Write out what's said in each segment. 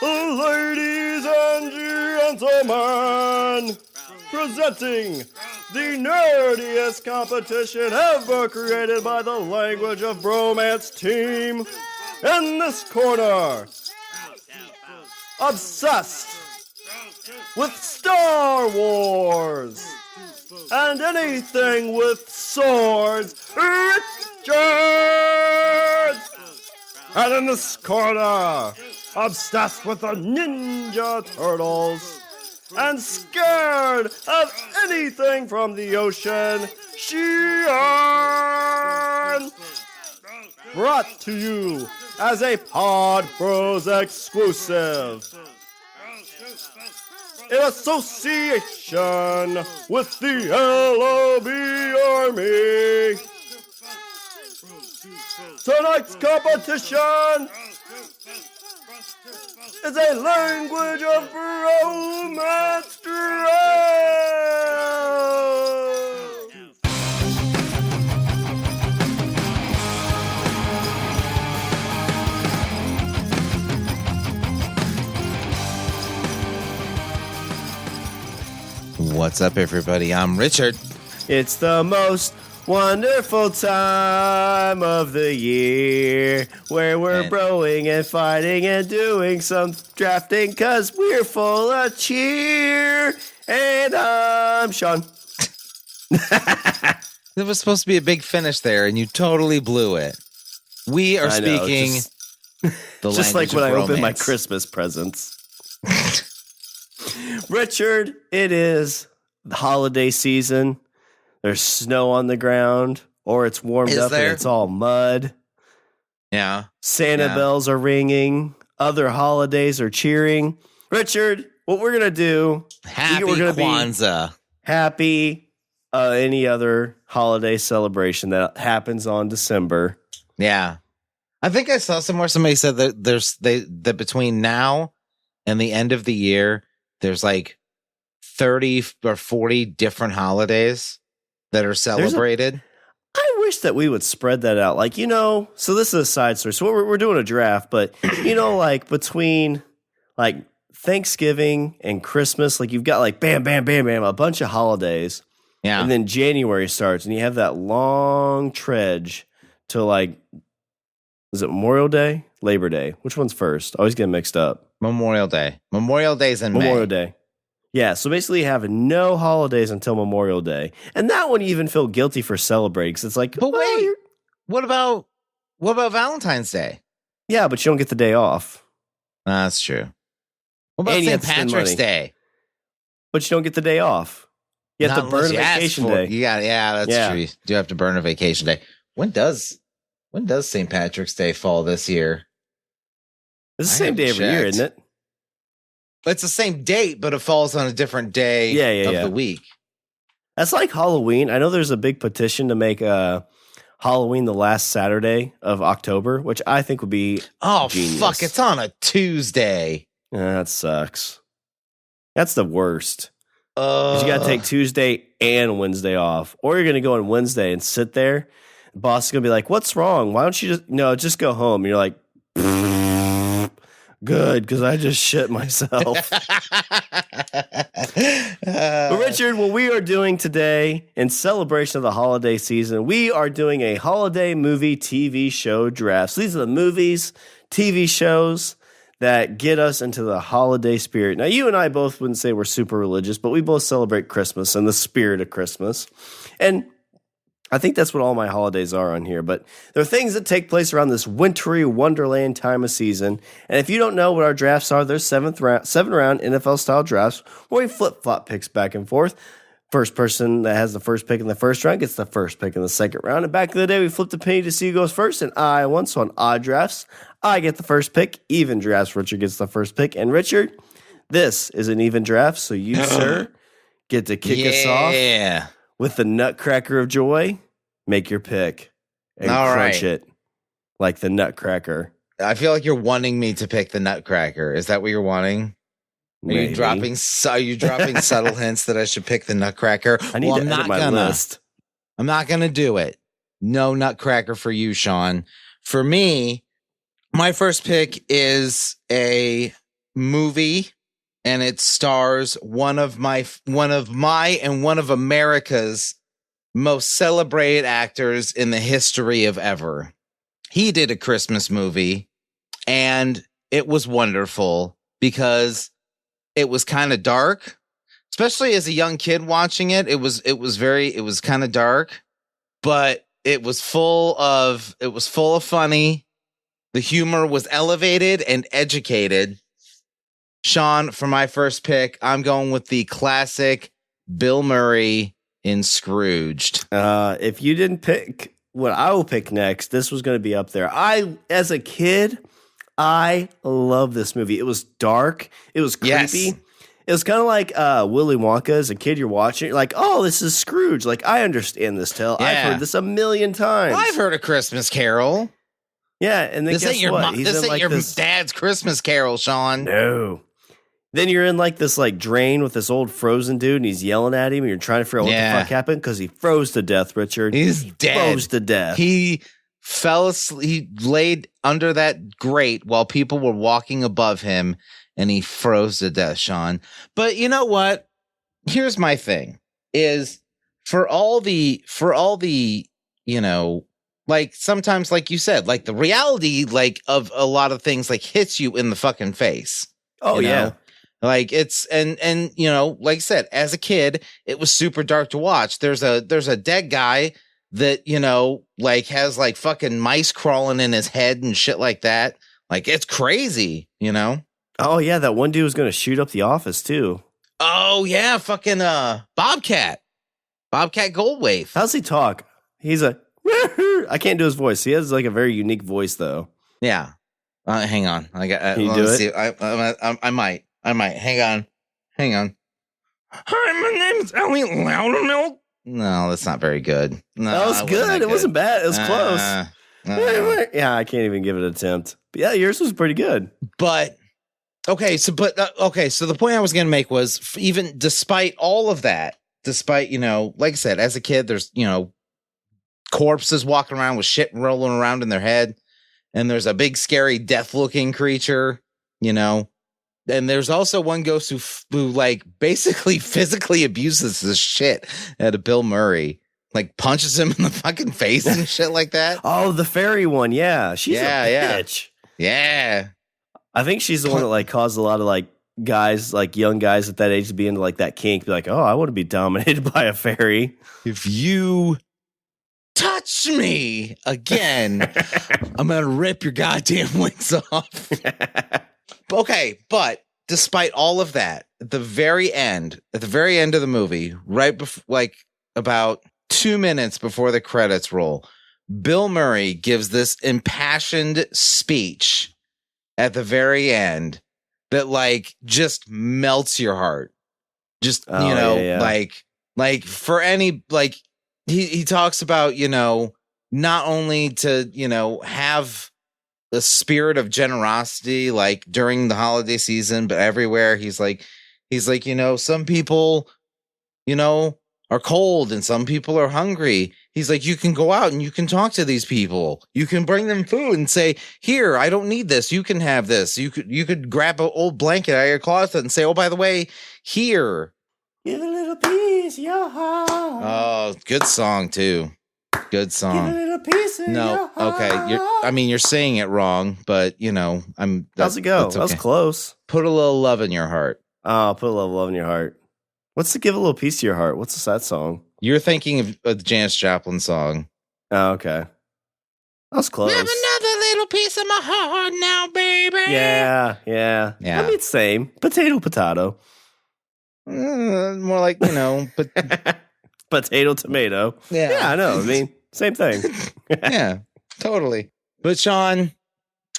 Ladies and gentlemen, presenting the nerdiest competition ever created by the Language of Bromance team. In this corner, obsessed with Star Wars and anything with swords, Richard! And in this corner, obsessed with the Ninja Turtles and scared of anything from the ocean, Shawn! Brought to you as a Pod Bros exclusive in association with the LOB Army. Tonight's competition is a Language of Bromance Draft. What's up, everybody? I'm Richard. It's the most wonderful time of the year where we're broing and fighting and doing some drafting because we're full of cheer. And I'm Shawn. There was supposed to be a big finish there, and you totally blew it. We are speaking the just like when I bromance. open my Christmas presents. Richard, it is the holiday season. There's snow on the ground, or it's warmed up and it's all mud. Yeah. Santa bells are ringing. Other holidays are cheering. Richard, what we're going to do... Happy Kwanzaa. Happy any other holiday celebration that happens on December. Yeah. I think I saw somewhere somebody said that that between now and the end of the year, there's like 30 or 40 different holidays that are celebrated. I wish that we would spread that out. Like, so this is a side story. So we're doing a draft, but, like between like Thanksgiving and Christmas, like you've got like bam, bam, bam, bam, a bunch of holidays. Yeah. And then January starts and you have that long trudge to like, is it Memorial Day? Labor Day? Which one's first? I always get mixed up. Memorial Day. Memorial Day's in May. Memorial Day. Yeah, so basically you have no holidays until Memorial Day. And that one you even feel guilty for celebrating because it's like, but wait, what about Valentine's Day? Yeah, but you don't get the day off. That's true. What about St. Patrick's Day? But you don't get the day off. You have to burn a vacation day. That's true. You do have to burn a vacation day. When does St. Patrick's Day fall this year? It's the same day every year, isn't it? It's the same date, but it falls on a different day of the week. That's like Halloween. I know there's a big petition to make Halloween the last Saturday of October, which I think would be genius. Fuck, it's on a Tuesday. That sucks. That's the worst. You got to take Tuesday and Wednesday off. Or you're going to go on Wednesday and sit there. The boss is going to be like, what's wrong? Why don't you just go home? And you're like, good, because I just shit myself. But Richard, what we are doing today in celebration of the holiday season, we are doing a holiday movie TV show draft. So these are the movies, TV shows that get us into the holiday spirit. Now, you and I both wouldn't say we're super religious, but we both celebrate Christmas and the spirit of Christmas. And I think that's what all my holidays are on here. But there are things that take place around this wintry wonderland time of season. And if you don't know what our drafts are, there's seven round NFL-style drafts where we flip-flop picks back and forth. First person that has the first pick in the first round gets the first pick in the second round. And back in the day, we flipped a penny to see who goes first, and I won. So on odd drafts, I get the first pick. Even drafts, Richard gets the first pick. And Richard, this is an even draft, so you, sir, get to kick us off with the Nutcracker of Joy. Make your pick and crunch it like the Nutcracker. I feel like you're wanting me to pick the Nutcracker. Is that what you're wanting? Are you dropping subtle hints that I should pick the Nutcracker? I need to edit my list. I'm not gonna do it. No Nutcracker for you, Shawn. For me, my first pick is a movie, and it stars one of America's most celebrated actors in the history of ever. He did a Christmas movie, and it was wonderful because it was kind of dark, especially as a young kid watching it. It was kind of dark, but it was full of funny. The humor was elevated and educated. Shawn, for my first pick, I'm going with the classic Bill Murray in Scrooged. If you didn't pick what I will pick next, this was going to be up there. As a kid, I love this movie. It was dark. It was creepy. Yes. It was kind of like Willy Wonka. As a kid, you're watching it, you're like, oh, this is Scrooge. Like, I understand this tale. Yeah. I've heard this a million times. I've heard a Christmas Carol. Yeah, and then This guess ain't your, what? this ain't your dad's Christmas Carol, Shawn. No. Then you're in like this like drain with this old frozen dude, and he's yelling at him, and you're trying to figure out what the fuck happened because he froze to death, Richard. He's dead. Froze to death. He fell asleep. He laid under that grate while people were walking above him, and he froze to death, Shawn. But you know what? Here's my thing: is for all the you know, like sometimes, like you said, like the reality, like of a lot of things, like hits you in the fucking face. Oh you yeah. know? Like it's and you know, like I said, as a kid, it was super dark to watch. There's a dead guy that, you know, like has like fucking mice crawling in his head and shit like that. Like it's crazy, you know? Oh yeah, that one dude was gonna shoot up the office too. Oh yeah, fucking Bobcat Goldthwait. How's he talk? He's a I can't do his voice. He has like a very unique voice though. Yeah. Hang on. I got. Can you do it? See. I might. Hang on. Hi, my name's Ellie Loudermilk. No, that's not very good. No, that was good. It wasn't bad. It was close. Yeah, I can't even give it an attempt. But yeah, yours was pretty good. But okay, so the point I was going to make was even despite all of that, despite, you know, like I said, as a kid, there's, you know, corpses walking around with shit rolling around in their head, and there's a big scary death looking creature, you know. And there's also one ghost who like basically physically abuses the shit out of Bill Murray, like punches him in the fucking face and shit like that. Oh, the fairy one, yeah, she's a bitch. Yeah. I think she's the one that like caused a lot of like guys, like young guys at that age, to be into like that kink. Be like, oh, I want to be dominated by a fairy. If you touch me again, I'm gonna rip your goddamn wings off. Okay, but despite all of that, at the very end of the movie, right before, like about 2 minutes before the credits roll, Bill Murray gives this impassioned speech at the very end that like just melts your heart. Just, you know, like for any, like he talks about, you know, not only to, you know, have the spirit of generosity, like during the holiday season, but everywhere. He's like, you know, some people, you know, are cold and some people are hungry. He's like, you can go out and you can talk to these people. You can bring them food and say, here, I don't need this. You can have this. You could grab an old blanket out of your closet and say, oh, by the way, here. Give a little piece of your heart. Oh, good song too. Good song. Give a little piece of your heart. Okay. You're saying it wrong, but you know, how's it go? That was close. Put a little love in your heart. Oh, put a little love in your heart. What's to give a little piece to your heart? What's that song? You're thinking of the Janis Joplin song. Oh, okay. That was close. Have another little piece of my heart now, baby. Yeah. I mean, same. Potato. More like, you know, but potato, tomato. Yeah, I know. I mean, same thing. Yeah, totally. But Shawn,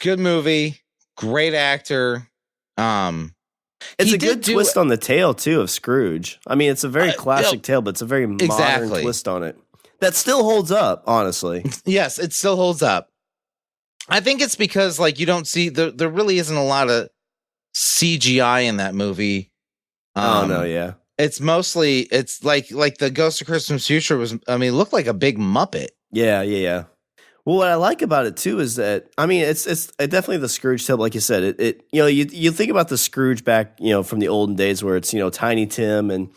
good movie, great actor. It's a good twist on the tale too of Scrooge. I mean, it's a very classic tale, but it's a very modern twist on it that still holds up. Honestly, yes, it still holds up. I think it's because like you don't see there really isn't a lot of CGI in that movie. Oh no, yeah. It's mostly like the Ghost of Christmas Future was. I mean, it looked like a big Muppet. Yeah. Well, what I like about it too is that I mean it's definitely the Scrooge tale, like you said. It you know you think about the Scrooge back from the olden days where it's Tiny Tim and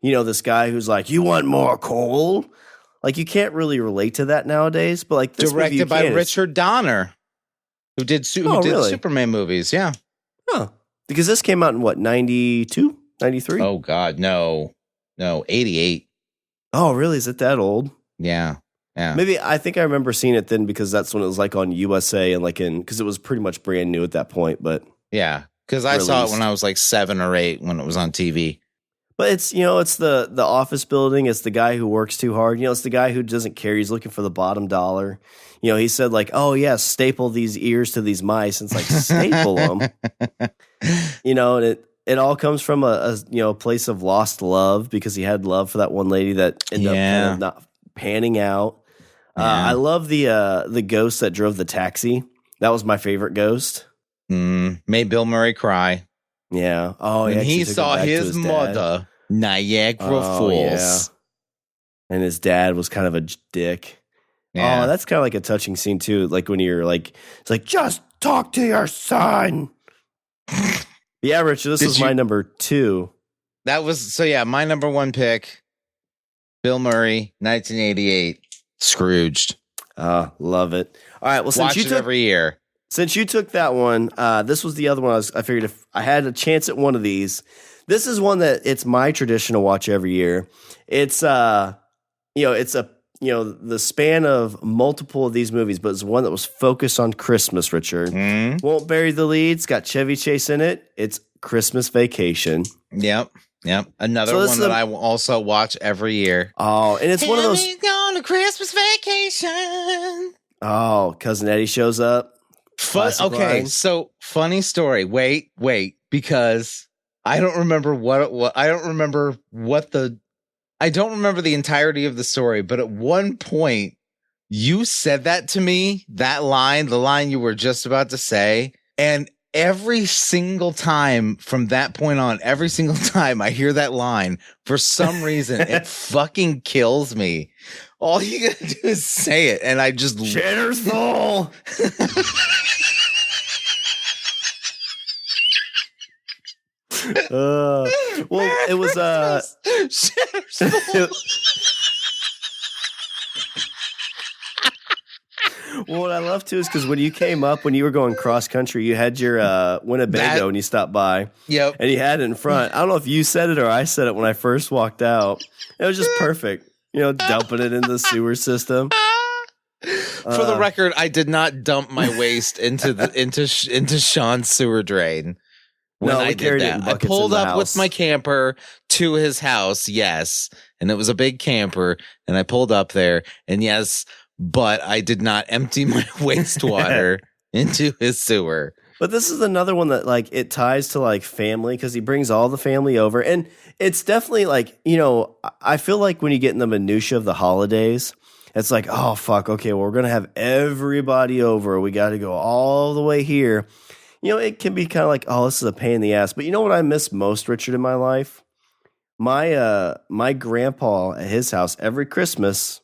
this guy who's like, you want more coal? Like you can't really relate to that nowadays. But like this directed by Richard Donner, who did really? Superman movies. Yeah. Huh. Because this came out in what 92, 93? Oh God, no, 88. Oh really? Is it that old? Yeah. Yeah. Maybe I think I remember seeing it then because that's when it was like on USA and because it was pretty much brand new at that point. But yeah, because I saw it when I was like 7 or 8 when it was on TV. But it's it's the office building. It's the guy who works too hard. It's the guy who doesn't care. He's looking for the bottom dollar. He said like, oh yeah, staple these ears to these mice. And it's like staple them. And it all comes from a place of lost love because he had love for that one lady that ended up kind of not panning out. I love the ghost that drove the taxi. That was my favorite ghost. Made Bill Murray cry. Yeah. Oh, yeah. He saw his mother, Niagara Falls. Yeah. And his dad was kind of a dick. Yeah. Oh, that's kind of like a touching scene too. Like when you're like, it's like, just talk to your son. Yeah, Richard, this was my number 2. That was, my number 1 pick, Bill Murray, 1988. Scrooged. Love it. All right. Well, Watch it every year. Since you took that one, this was the other one. I figured if I had a chance at one of these, this is one that it's my tradition to watch every year. It's the span of multiple of these movies, but it's one that was focused on Christmas. Richard won't bury the lead. It's got Chevy Chase in it. It's Christmas Vacation. Yep. Another one that I will also watch every year. Oh, and it's one of those. On a Christmas vacation. Oh, Cousin Eddie shows up. Okay, line. So funny story. Wait, because I don't remember I don't remember the entirety of the story, but at one point you said that to me, the line you were just about to say, and every single time from that point on, every single time I hear that line, for some reason, it fucking kills me. All you gotta do is say it, and I just Shitter's full. Well, it was Shitter's full. Well, what I love too is because when you came up, when you were going cross country, you had your Winnebago and you stopped by. Yep. And you had it in front. I don't know if you said it or I said it when I first walked out. It was just perfect. Dumping it in the sewer system. For the record, I did not dump my waste into Shawn's sewer drain. When I did that, I pulled up with my camper to his house. Yes, and it was a big camper, and I pulled up there, and yes. But I did not empty my wastewater into his sewer. But this is another one that it ties to family because he brings all the family over. And it's definitely I feel like when you get in the minutia of the holidays, it's like, oh, fuck. Okay, well, we're going to have everybody over. We got to go all the way here. It can be kind of like, oh, this is a pain in the ass. But you know what I miss most, Richard, in my life? My grandpa at his house every Christmas.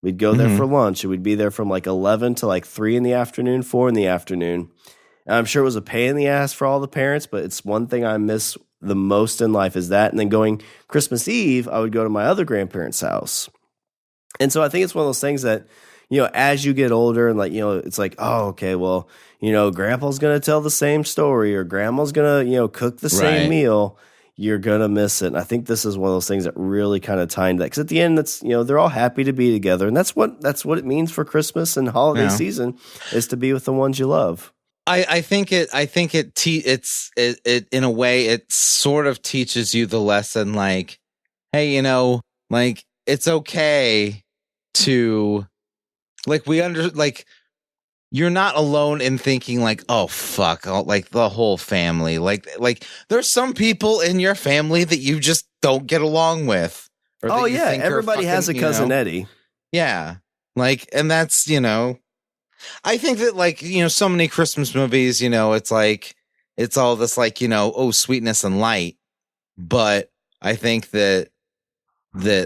We'd go there for lunch, and we'd be there from 11 to 3 in the afternoon, 4 in the afternoon. And I'm sure it was a pain in the ass for all the parents, but it's one thing I miss the most in life is that. And then going Christmas Eve, I would go to my other grandparents' house. And so I think it's one of those things that, as you get older and it's like, oh, okay, well, grandpa's going to tell the same story or grandma's going to, cook the same meal. You're going to miss it. And I think this is one of those things that really kind of tie into that. Because at the end, that's they're all happy to be together. And that's what it means for Christmas and holiday season is to be with the ones you love. I think it in a way, it sort of teaches you the lesson hey, it's okay to you're not alone in thinking oh fuck, the whole family. There's some people in your family that you just don't get along with. Oh yeah, everybody has a cousin Eddie. Yeah, and that's I think that so many Christmas movies, it's all this oh sweetness and light, but I think that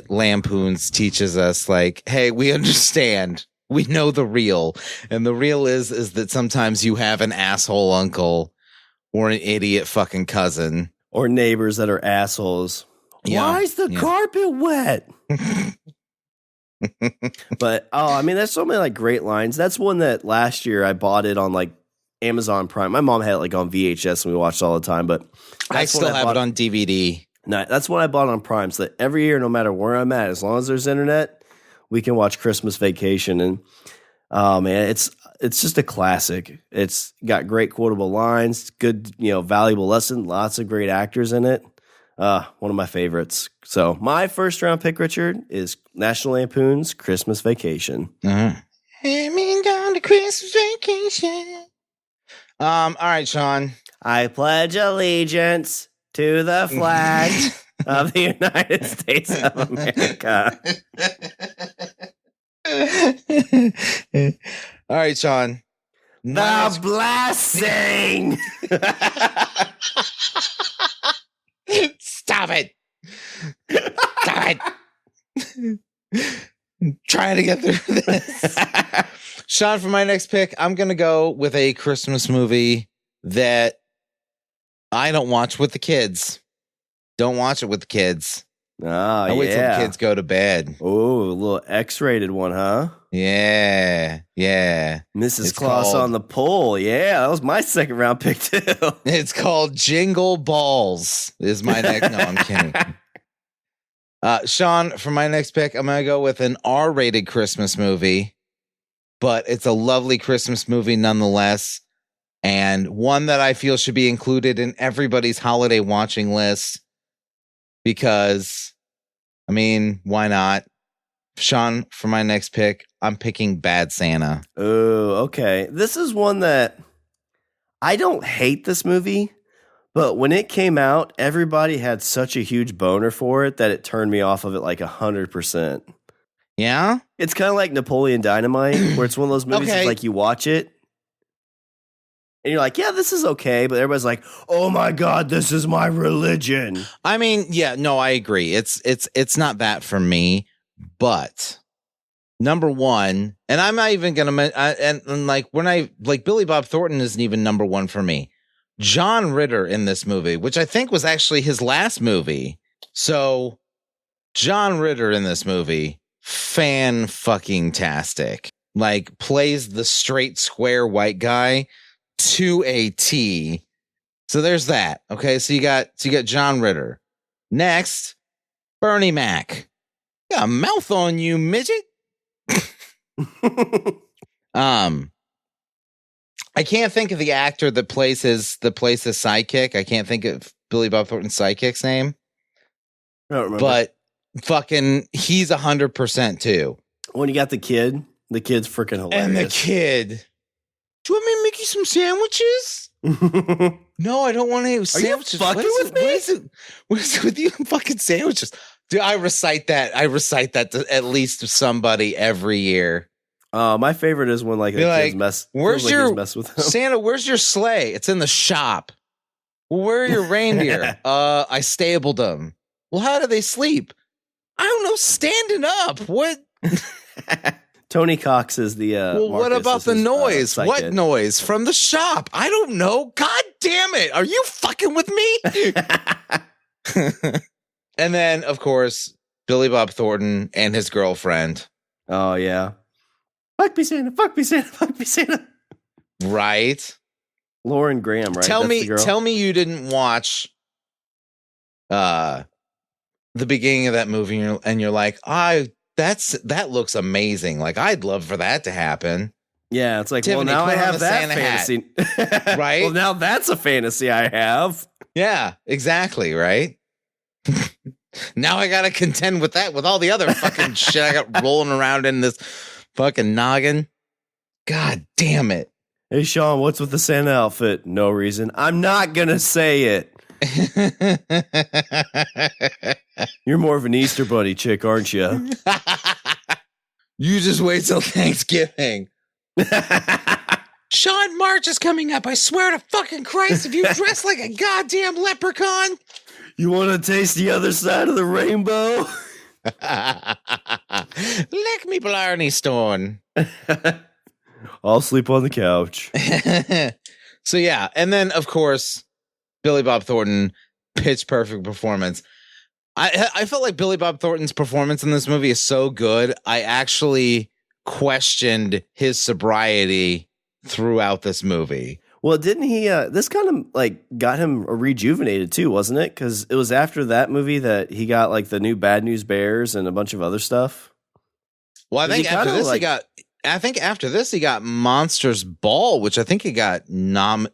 Lampoons teaches us hey, we understand We know the real. And the real is that sometimes you have an asshole uncle or an idiot fucking cousin. Or neighbors that are assholes. Yeah. Why is the carpet wet? But, there's so many like great lines. That's one that last year I bought it on like Amazon Prime. My mom had it like on VHS and we watched it all the time, but I still have it on DVD. No, that's what I bought on Prime. So that every year, no matter where I'm at, as long as there's internet, we can watch Christmas Vacation. And man, it's just a classic. It's got great quotable lines, good, valuable lesson, lots of great actors in it. One of my favorites. So my first round pick, Richard, is National Lampoon's Christmas Vacation. Uh-huh. Gone to Christmas Vacation. All right, Shawn. I pledge allegiance to the flag of the United States of America. All right, Shawn. The blessing. Stop it. Stop it. I'm trying to get through this. Shawn, for my next pick, I'm going to go with a Christmas movie that I don't watch with the kids. Don't watch it with the kids. I wait till the kids go to bed. Oh, a little X-rated one, huh? Yeah. Mrs. Claus on the pole. Yeah, that was my second round pick too. It's called Jingle Balls. Is my next? No, I'm kidding. Shawn, for my next pick, I'm gonna go with an R-rated Christmas movie, but it's a lovely Christmas movie nonetheless, and one that I feel should be included in everybody's holiday watching list. Because, why not? Shawn, for my next pick, I'm picking Bad Santa. Oh, okay. This is one that I don't hate this movie, but when it came out, everybody had such a huge boner for it that it turned me off of it like 100%. Yeah? It's kind of like Napoleon Dynamite, where it's one of those movies that's like you watch it, and you're like, yeah, this is okay. But everybody's like, oh my God, this is my religion. I agree. It's not that for me. But number one, and I'm not even going to, and like when Billy Bob Thornton isn't even number one for me. John Ritter in this movie, which I think was actually his last movie. So John Ritter in this movie, fan-fucking-tastic. Like plays the straight square white guy to a T. So there's that. Okay, so you got John Ritter. Next, Bernie Mac. Got a mouth on you, midget. I can't think of the actor that plays his sidekick. I can't think of Billy Bob Thornton's sidekick's name. I don't remember. But fucking he's 100% too. When you got the kid's freaking hilarious. And the kid. Do you want me to make you some sandwiches? No, I don't want any sandwiches. Are you fucking with me? What is it with you fucking sandwiches? Dude, I recite that to at least somebody every year. My favorite is when like the kids mess. Where's your mess with them. Santa? Where's your sleigh? It's in the shop. Well, where are your reindeer? I stabled them. Well, how do they sleep? I don't know. Standing up. What? Tony Cox is the. Well, what about the noise? What noise from the shop? I don't know. God damn it! Are you fucking with me? And then, of course, Billy Bob Thornton and his girlfriend. Oh yeah. Fuck me, Santa. Fuck me, Santa. Fuck me, Santa. Right. Lauren Graham. Right. Tell me you didn't watch. The beginning of that movie, and you're like, that looks amazing. Like, I'd love for that to happen. Yeah, it's like, Tiffany, well, now I have that Santa fantasy. Right? Well, now that's a fantasy I have. Yeah, exactly, right? Now I gotta contend with that with all the other fucking shit I got rolling around in this fucking noggin. God damn it. Hey, Shawn, what's with the Santa outfit? No reason. I'm not gonna say it. You're more of an Easter Bunny chick, aren't you? You just wait till Thanksgiving. Shawn, March is coming up. I swear to fucking Christ, if you dress like a goddamn leprechaun. You want to taste the other side of the rainbow? Lick me, Blarney Stone. I'll sleep on the couch. So yeah, and then of course Billy Bob Thornton, pitch perfect performance. I felt like Billy Bob Thornton's performance in this movie is so good. I actually questioned his sobriety throughout this movie. Well, didn't he? This kind of like got him rejuvenated too, wasn't it? Because it was after that movie that he got like the new Bad News Bears and a bunch of other stuff. Well, I think after this he got. I think after this he got Monsters Ball, which I think he got I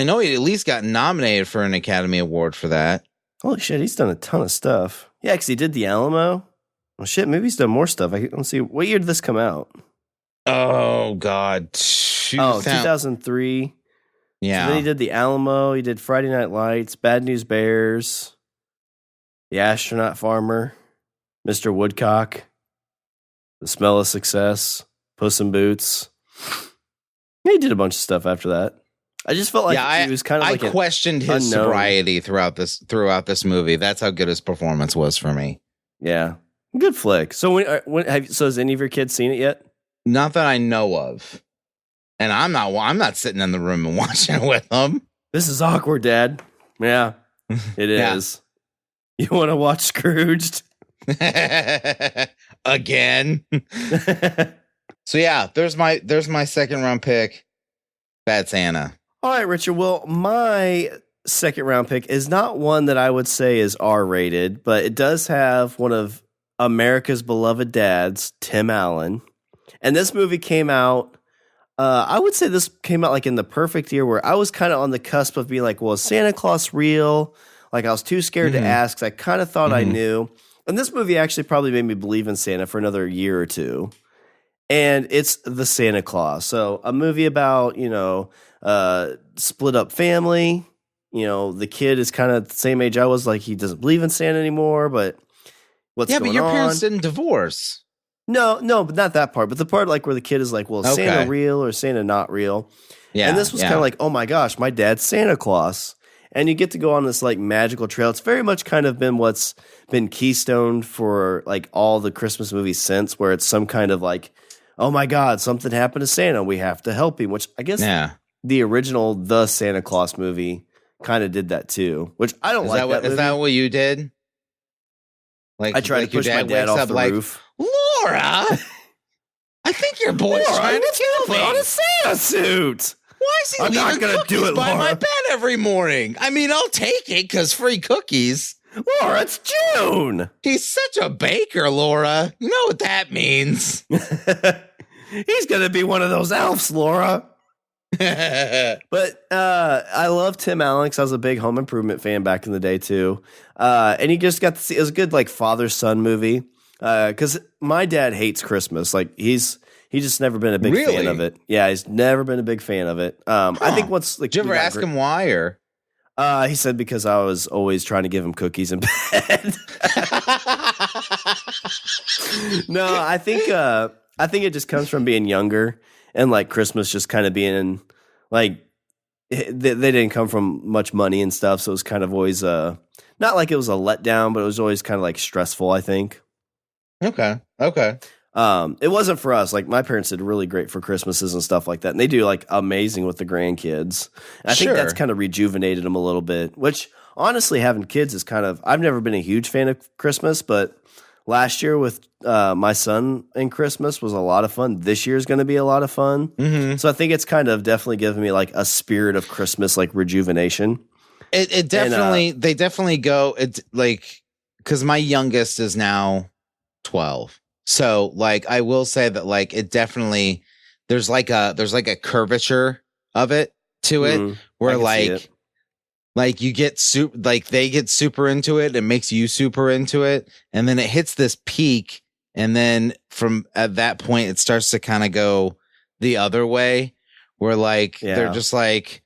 know he at least got nominated for an Academy Award for that. Holy shit, he's done a ton of stuff. Yeah, because he did The Alamo. Well, shit, maybe he's done more stuff. Let's see. What year did this come out? Oh, God. 2003. Yeah. So then he did The Alamo. He did Friday Night Lights, Bad News Bears, The Astronaut Farmer, Mr. Woodcock, The Smell of Success, Puss in Boots. He did a bunch of stuff after that. I just felt like he was kind of like I questioned his sobriety throughout this movie. That's how good his performance was for me. Yeah. Good flick. So so has any of your kids seen it yet? Not that I know of. And I'm not sitting in the room and watching it with them. This is awkward, Dad. Yeah. It is. You want to watch Scrooged? Again. So yeah, there's my second round pick, Bad Santa. All right, Richard. Well, my second round pick is not one that I would say is R-rated, but it does have one of America's beloved dads, Tim Allen. And this movie came out, I would say this came out like in the perfect year where I was kind of on the cusp of being like, well, is Santa Claus real? Like I was too scared to ask. I kind of thought I knew. And this movie actually probably made me believe in Santa for another year or two. And it's The Santa Claus. So a movie about, split up family. The kid is kind of the same age I was, like he doesn't believe in Santa anymore, but what's going on? Yeah, but your parents didn't divorce. No, but not that part. But the part like where the kid is like, well, is Santa real or Santa not real? Yeah. And this was kind of like, oh my gosh, my dad's Santa Claus. And you get to go on this like magical trail. It's very much kind of been what's been keystone for like all the Christmas movies since, where it's some kind of like, oh my God, something happened to Santa. We have to help him, which I guess the original The Santa Claus movie kind of did that too, which I don't like that movie. Is that what you did? Like I tried to push my dad off the roof. Laura, I think your boy's trying to kill me. On a Santa suit. Why is he I'm not going to do it, by Laura. my bed every morning? I mean, I'll take it because free cookies. Laura, it's June. He's such a baker, Laura. You know what that means. He's going to be one of those elves, Laura. But I love Tim Allen because I was a big Home Improvement fan back in the day too. And he just got to see, it was a good like father-son movie. Because my dad hates Christmas. Like he's just never been a big fan of it. Yeah, he's never been a big fan of it. I think once like did you ever ask him why or he said because I was always trying to give him cookies in bed. No, I think it just comes from being younger and like Christmas just kind of being like they didn't come from much money and stuff, so it was kind of always not like it was a letdown, but it was always kind of like stressful, I think. Okay. It wasn't for us. Like my parents did really great for Christmases and stuff like that. And they do like amazing with the grandkids. And I think that's kind of rejuvenated them a little bit, which honestly having kids is kind of, I've never been a huge fan of Christmas, but last year with my son and Christmas was a lot of fun. This year is going to be a lot of fun. Mm-hmm. So I think it's kind of definitely given me like a spirit of Christmas, like rejuvenation. It definitely, they definitely go, it's like, cause my youngest is now 12. So like I will say that like it definitely there's like a curvature of it to it where like you get they get super into it, it makes you super into it, and then it hits this peak, and then from at that point it starts to kind of go the other way where like they're just like,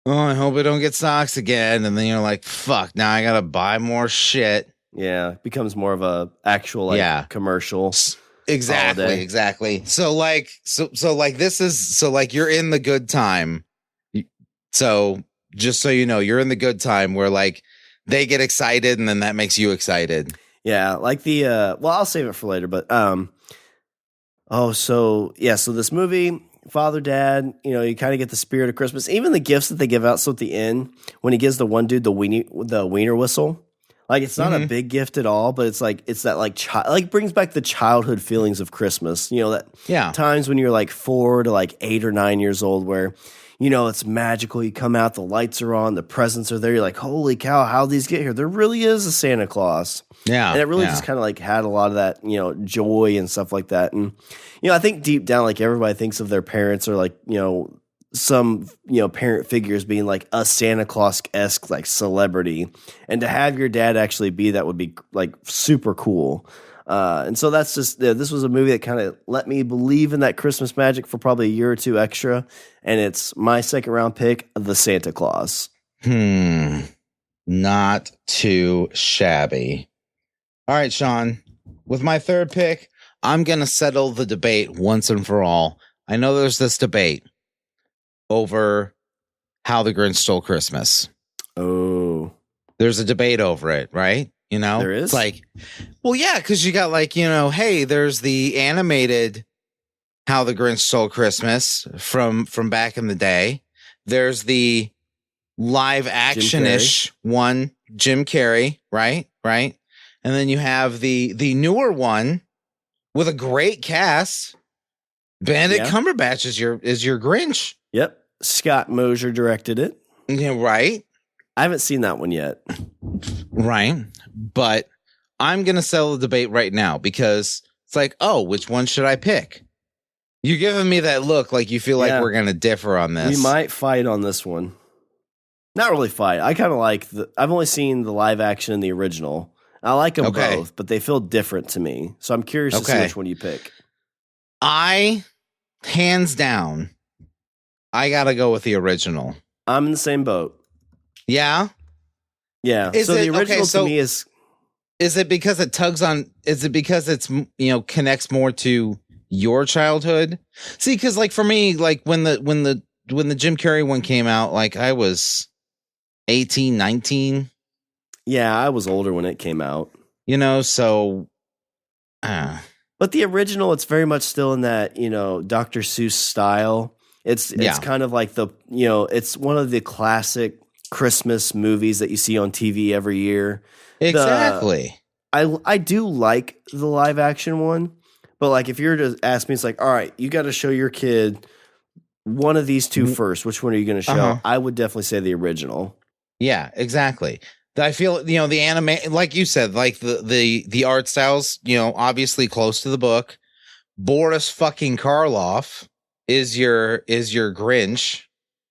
oh, I hope I don't get socks again, and then you're like, fuck, now I gotta buy more shit. Yeah, it becomes more of a actual like commercial. Exactly, holiday. Exactly. So like this is so like you're in the good time. So just so you know, you're in the good time where like they get excited and then that makes you excited. Yeah, like the well, I'll save it for later, but Oh, so yeah, so this movie, father, dad, you kind of get the spirit of Christmas. Even the gifts that they give out. So at the end, when he gives the one dude the wiener whistle, like it's not a big gift at all, but it's that like brings back the childhood feelings of Christmas. That times when you're like 4 to like 8 or 9 years old, where it's magical. You come out, the lights are on, the presents are there. You're like, holy cow, how'd these get here? There really is a Santa Claus. Yeah. And it really just kind of like had a lot of that, joy and stuff like that. And, I think deep down, like everybody thinks of their parents or like, some, parent figures being like a Santa Claus-esque like celebrity. And to have your dad actually be that would be like super cool. And so that's just, this was a movie that kind of let me believe in that Christmas magic for probably a year or two extra. And it's my second round pick, The Santa Claus. Not too shabby. All right, Shawn, with my third pick, I'm going to settle the debate once and for all. I know there's this debate over How the Grinch Stole Christmas. Oh. There's a debate over it, right? There is? It's like, well, yeah, because you got like, hey, there's the animated How the Grinch Stole Christmas from back in the day. There's the live action-ish one, Jim Carrey, right? And then you have the newer one with a great cast. Benedict Cumberbatch is your Grinch. Yep. Scott Mosier directed it. Yeah, right. I haven't seen that one yet. Right. But I'm going to settle the debate right now because it's like, oh, which one should I pick? You're giving me that look like you feel like we're going to differ on this. We might fight on this one. Not really fight. I kind of like I've only seen the live action and the original. I like them both, but they feel different to me. So I'm curious to see which one you pick. Hands down, I got to go with the original. I'm in the same boat. Yeah? Yeah. So the original to me is... Is it because it tugs on... Is it because it's, connects more to your childhood? See, because like for me, like when the Jim Carrey one came out, like I was 18, 19. Yeah, I was older when it came out. So... But the original, it's very much still in that, Dr. Seuss style. It's kind of like it's one of the classic Christmas movies that you see on TV every year. Exactly. I do like the live action one, but like if you were to ask me, it's like, all right, you got to show your kid one of these two first. Which one are you going to show? I would definitely say the original. Yeah, exactly. I feel, the anime, like you said, like the art styles, obviously close to the book. Boris fucking Karloff is your Grinch.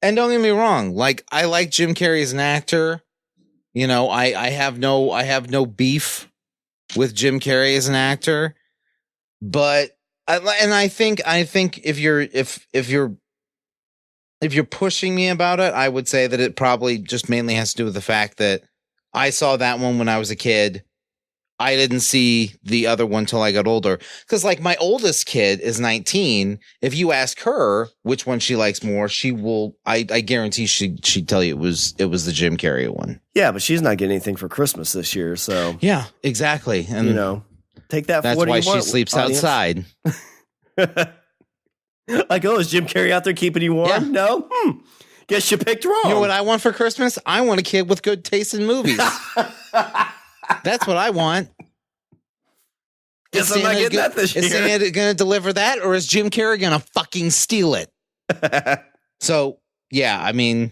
And don't get me wrong, like I like Jim Carrey as an actor. I have no beef with Jim Carrey as an actor. But I think if you're pushing me about it, I would say that it probably just mainly has to do with the fact that I saw that one when I was a kid. I didn't see the other one till I got older. Because like my oldest kid is 19. If you ask her which one she likes more, she will. I guarantee she'd tell you it was the Jim Carrey one. Yeah, but she's not getting anything for Christmas this year, so yeah, exactly. And take that. That's for what why you want, she sleeps audience. outside. Like, oh, is Jim Carrey out there keeping you warm? Yeah. No. Guess you picked wrong. You know what I want for Christmas? I want a kid with good taste in movies. That's what I want. Guess I'm not getting that this year. Is Santa going to deliver that, or is Jim Carrey going to fucking steal it? So, yeah, I mean,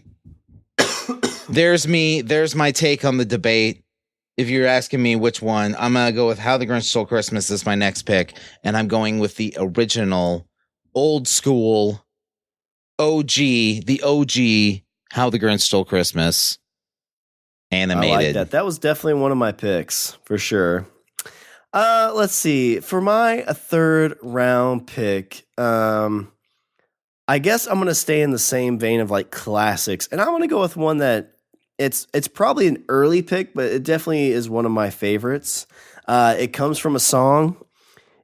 there's my take on the debate. If you're asking me which one, I'm going to go with How the Grinch Stole Christmas is my next pick, and I'm going with the original, old school, the OG How the Grinch Stole Christmas animated. I like that. That was definitely one of my picks for sure. Let's see. For my third round pick, I guess I'm going to stay in the same vein of like classics, and I'm going to go with one that it's probably an early pick, but it definitely is one of my favorites. It comes from a song.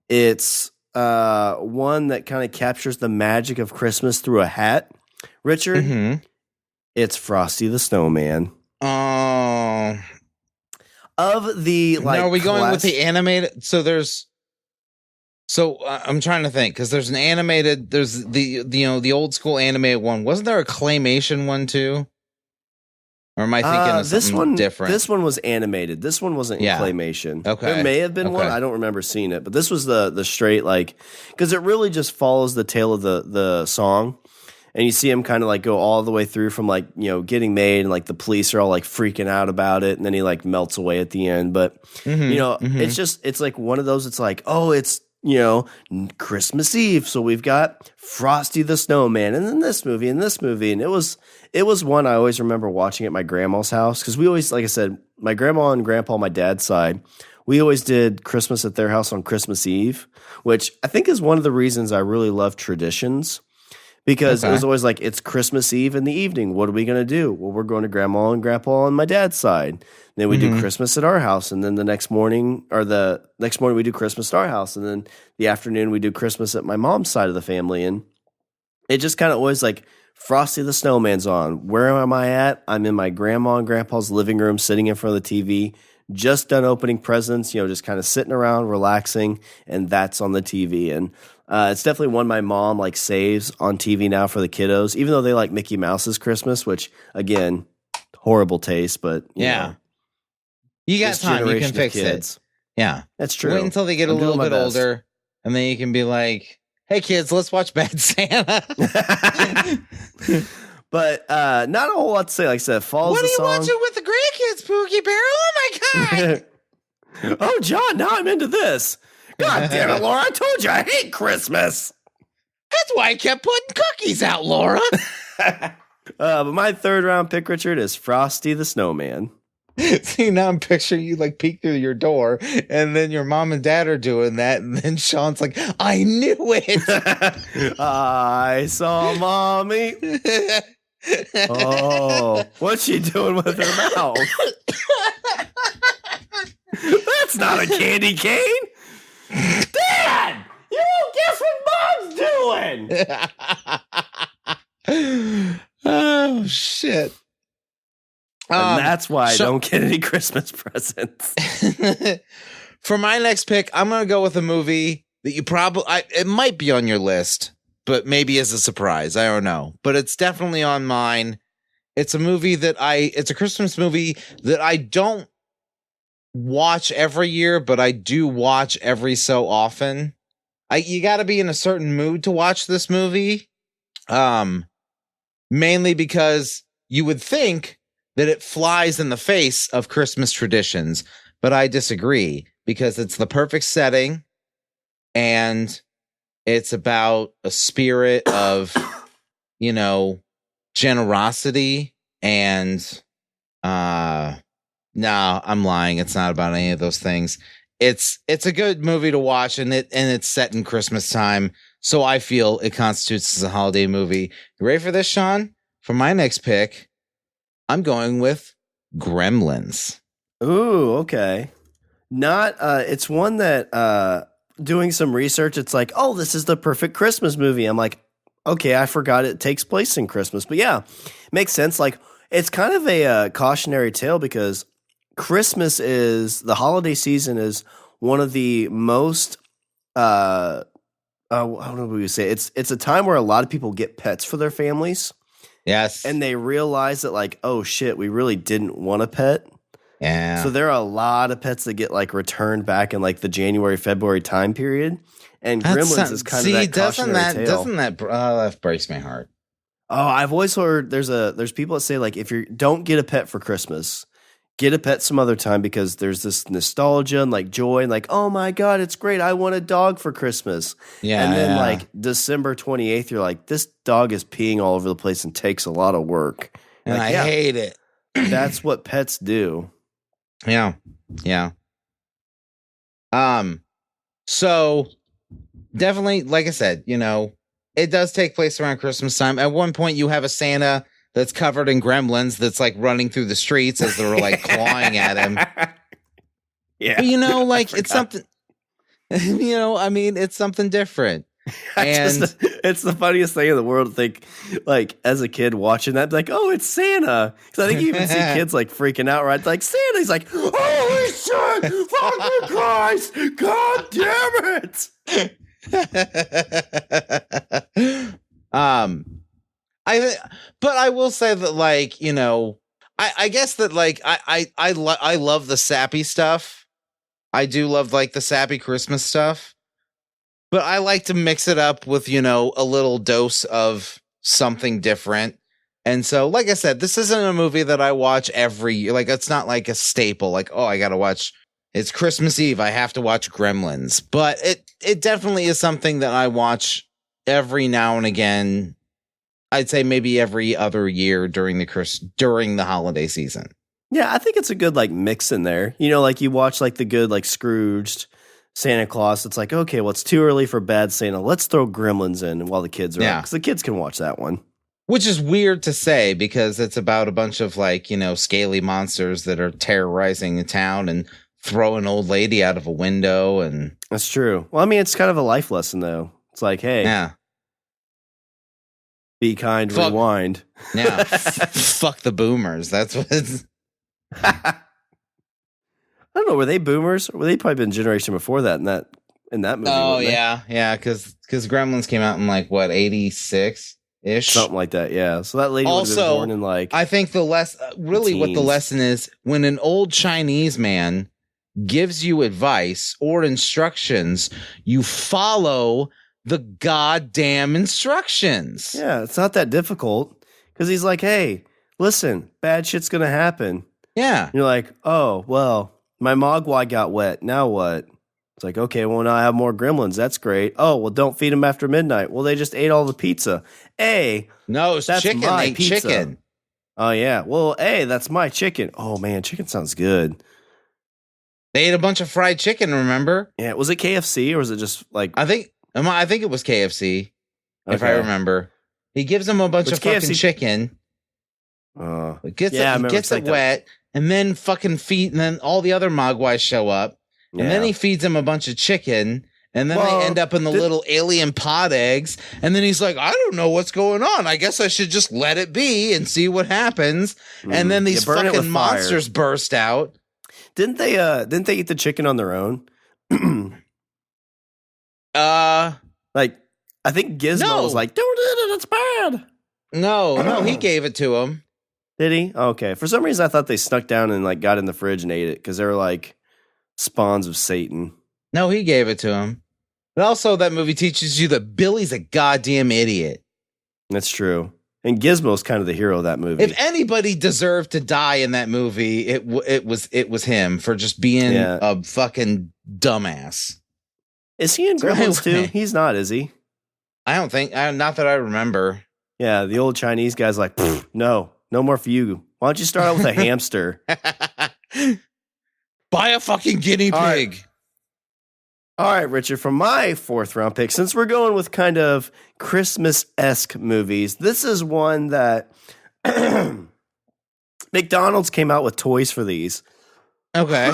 It's one that kind of captures the magic of Christmas through a hat. Richard, It's Frosty the Snowman. Oh. Of the like, now are we going with the animated? So there's So I'm trying to think because there's an animated. There's the old school animated one. Wasn't there a claymation one too? Or am I thinking of something different? This one was animated. This one wasn't claymation. Okay. There may have been one. I don't remember seeing it, but this was the straight because it really just follows the tale of the song. And you see him kind of go all the way through from getting made, and the police are all freaking out about it, and then he melts away at the end. But it's just it's one of those. It's it's Christmas Eve, so we've got Frosty the Snowman, and then this movie, and it was one I always remember watching at my grandma's house because we always, like I said, my grandma and grandpa on my dad's side, we always did Christmas at their house on Christmas Eve, which I think is one of the reasons I really love traditions. Because it was always it's Christmas Eve in the evening. What are we going to do? Well, we're going to grandma and grandpa on my dad's side. And then we do Christmas at our house. And then the next morning we do Christmas at our house. And then the afternoon we do Christmas at my mom's side of the family. And it just kind of always Frosty the Snowman's on. Where am I at? I'm in my grandma and grandpa's living room sitting in front of the TV. Just done opening presents, just kind of sitting around, relaxing, and that's on the TV. And it's definitely one my mom saves on TV now for the kiddos, even though they like Mickey Mouse's Christmas, which again, horrible taste, but you know, you got time, you can fix it. Yeah, that's true. Wait until they get a little bit older, and then you can be like, "Hey kids, let's watch Bad Santa." But not a whole lot to say. Like I said, follows what the song. What are you watching with the grandkids, Pookie Bear? Oh my god! Oh, John, now I'm into this. God damn it, Laura! I told you I hate Christmas. That's why I kept putting cookies out, Laura. But my third round pick, Richard, is Frosty the Snowman. See, now I'm picturing you peek through your door, and then your mom and dad are doing that, and then Sean's like, "I knew it." I saw mommy. Oh, what's she doing with her mouth? That's not a candy cane. Dad, you won't guess what mom's doing. Oh shit. And that's why I don't get any Christmas presents. For my next pick, I'm going to go with a movie that you it might be on your list, but maybe as a surprise. I don't know. But it's definitely on mine. It's a movie it's a Christmas movie that I don't watch every year, but I do watch every so often. You got to be in a certain mood to watch this movie. Mainly because you would think that it flies in the face of Christmas traditions, but I disagree because it's the perfect setting and it's about a spirit of, generosity and, no, I'm lying. It's not about any of those things. It's a good movie to watch and it's set in Christmas time. So I feel it constitutes as a holiday movie. You ready for this, Sean? For my next pick, I'm going with Gremlins. Ooh, okay. Not, it's one that, doing some research, it's oh, this is the perfect Christmas movie. I'm like, okay, I forgot it takes place in Christmas. But yeah, makes sense. It's kind of a cautionary tale because the holiday season is one of the most, how do we say it? It's a time where a lot of people get pets for their families. Yes. And they realize that oh shit, we really didn't want a pet. Yeah. So there are a lot of pets that get returned back in the January, February time period. And Gremlins is kind of that cautionary tale. Doesn't that breaks my heart. Oh, I've always heard there's people that say if you don't get a pet for Christmas, get a pet some other time because there's this nostalgia and joy and oh my God, it's great. I want a dog for Christmas. Yeah. And then December 28th, you're this dog is peeing all over the place and takes a lot of work. And I hate it. That's what pets do. Yeah. Yeah. So definitely, like I said, it does take place around Christmas time. At one point you have a Santa that's covered in gremlins that's running through the streets as they're clawing at him. Yeah. But, it's something, it's something different. And it's the funniest thing in the world to think, as a kid watching that, oh, it's Santa. Because I think you even see kids freaking out, right? Santa. He's holy shit! Fucking Christ! God damn it! But I will say that, like, you know, I guess that, like, I love the sappy stuff. I do love, like, the sappy Christmas stuff, but I like to mix it up with, you know, a little dose of something different. And so, like I said, this isn't a movie that I watch every year. Like, it's not like a staple. Like, oh, I got to watch. It's Christmas Eve. I have to watch Gremlins. But it definitely is something that I watch every now and again. I'd say maybe every other year during the holiday season. Yeah, I think it's a good like mix in there. You know, like you watch like the good like Scrooged, Santa Claus. It's like, okay, well, it's too early for Bad Santa. Let's throw Gremlins in while the kids are out, because the kids can watch that one. Which is weird to say because it's about a bunch of, like, you know, scaly monsters that are terrorizing a town and throw an old lady out of a window. And that's true. Well, I mean, it's kind of a life lesson, though. It's like, hey, be kind, rewind. Yeah, fuck the boomers. That's what it's. I don't know. Were they boomers? Or were they probably been a generation before that in that movie? Oh yeah, because Gremlins came out in like what 86. Ish. Something like that, yeah. So that lady was born in like. I think what the lesson is, when an old Chinese man gives you advice or instructions, you follow the goddamn instructions. Yeah, it's not that difficult, because he's like, hey, listen, bad shit's gonna happen. Yeah. And you're like, oh, well, my mogwai got wet. Now what? It's like, okay, well, now I have more gremlins. That's great. Oh, well, don't feed them after midnight. Well, they just ate all the pizza. Hey, no, it's that's chicken. my They pizza. Chicken. Oh, yeah. Well, hey, that's my chicken. Oh, man, chicken sounds good. They ate a bunch of fried chicken, remember? Yeah. Was it KFC or was it just like. I think it was KFC, if I remember. He gives them a bunch of KFC? fucking chicken. Gets it wet, and then fucking and then all the other mogwais show up. And then he feeds them a bunch of chicken, and then they end up in the little alien pod eggs. And then he's like, I don't know what's going on. I guess I should just let it be and see what happens. And then these fucking monsters burst out. Didn't they eat the chicken on their own? Like, I think Gizmo was like, don't eat it, it's bad. No, he gave it to him. Did he? Okay. For some reason, I thought they snuck down and like got in the fridge and ate it, because they were like spawns of Satan. No, he gave it to him. But also, that movie teaches you that Billy's a goddamn idiot. That's true. And Gizmo's kind of the hero of that movie. If anybody deserved to die in that movie, it was him, for just being a fucking dumbass. Is he in Gremlins too? He's not, is he? I don't think. Not that I remember. Yeah, the old Chinese guy's like, no more for you. Why don't you start out with a hamster? Buy a fucking guinea pig. All right, Richard, for my fourth round pick, since we're going with kind of Christmas-esque movies, this is one that McDonald's came out with toys for these. Okay.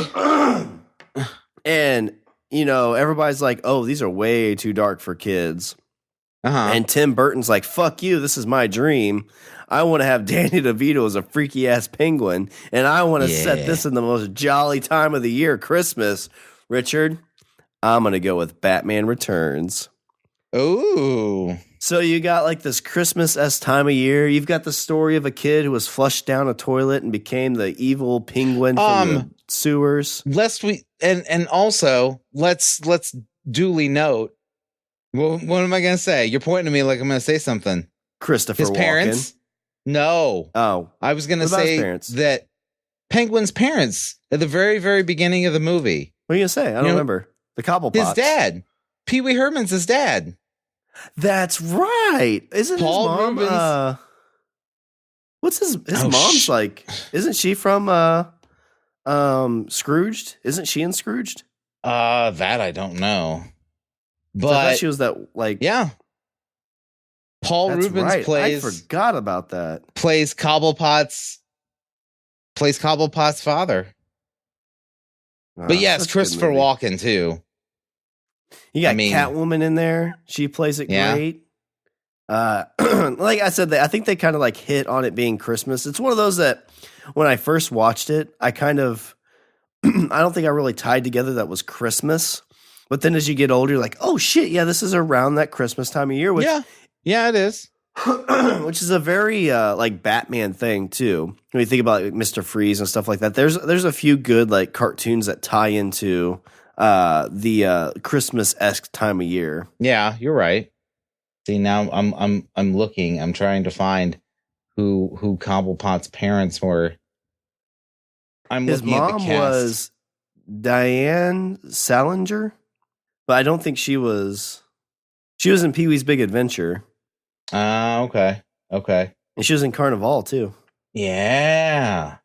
And, you know, everybody's like, oh, these are way too dark for kids. And Tim Burton's like, fuck you, this is my dream. I want to have Danny DeVito as a freaky-ass penguin, and I want to set this in the most jolly time of the year, Christmas. Richard, I'm going to go with Batman Returns. Ooh. So you got like this Christmas-esque time of year. You've got the story of a kid who was flushed down a toilet and became the evil penguin from the sewers. Also, let's duly note. Well, what am I going to say? You're pointing to me like I'm going to say something. Christopher His parents? Walken. No. Oh. I was going to say that Penguin's parents at the very, very beginning of the movie. What are you going to say? I don't remember. The Cobblepots. His dad. Pee Wee Herman's his dad. That's right. Isn't Paul his mom? Rubens? What's his mom's like? Isn't she from Scrooged? Isn't she in Scrooged? That I don't know. But I thought she was that like Paul Rubens plays. I forgot about that. Plays Cobblepot's father. But yes, Christopher Walken too. You got Catwoman in there. She plays it great. Like I said, I think they kind of like hit on it being Christmas. It's one of those that when I first watched it, I kind of I don't think I really tied together that was Christmas. But then as you get older, you're like, oh shit, yeah, this is around that Christmas time of year. Which, yeah, it is. which is a very like Batman thing too. When you think about like, Mr. Freeze and stuff like that, there's a few good like cartoons that tie into the Christmas-esque time of year. Yeah, you're right. See, now I'm looking. I'm trying to find who Cobblepot's parents were. His mom was Diane Salinger, but I don't think she was. She was in Pee-wee's Big Adventure. Okay. And she was in Carnival too. Yeah.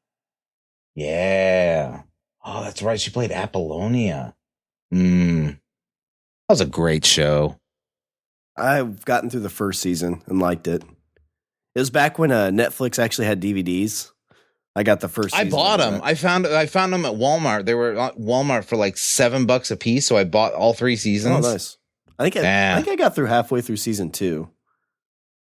Oh, that's right. She played Apollonia. That was a great show. I've gotten through the first season and liked it. It was back when Netflix actually had DVDs. I got the first season. I bought them. I found them at Walmart. They were at Walmart for like $7 a piece, so I bought all 3 seasons. Oh, nice. I think I got through halfway through season 2.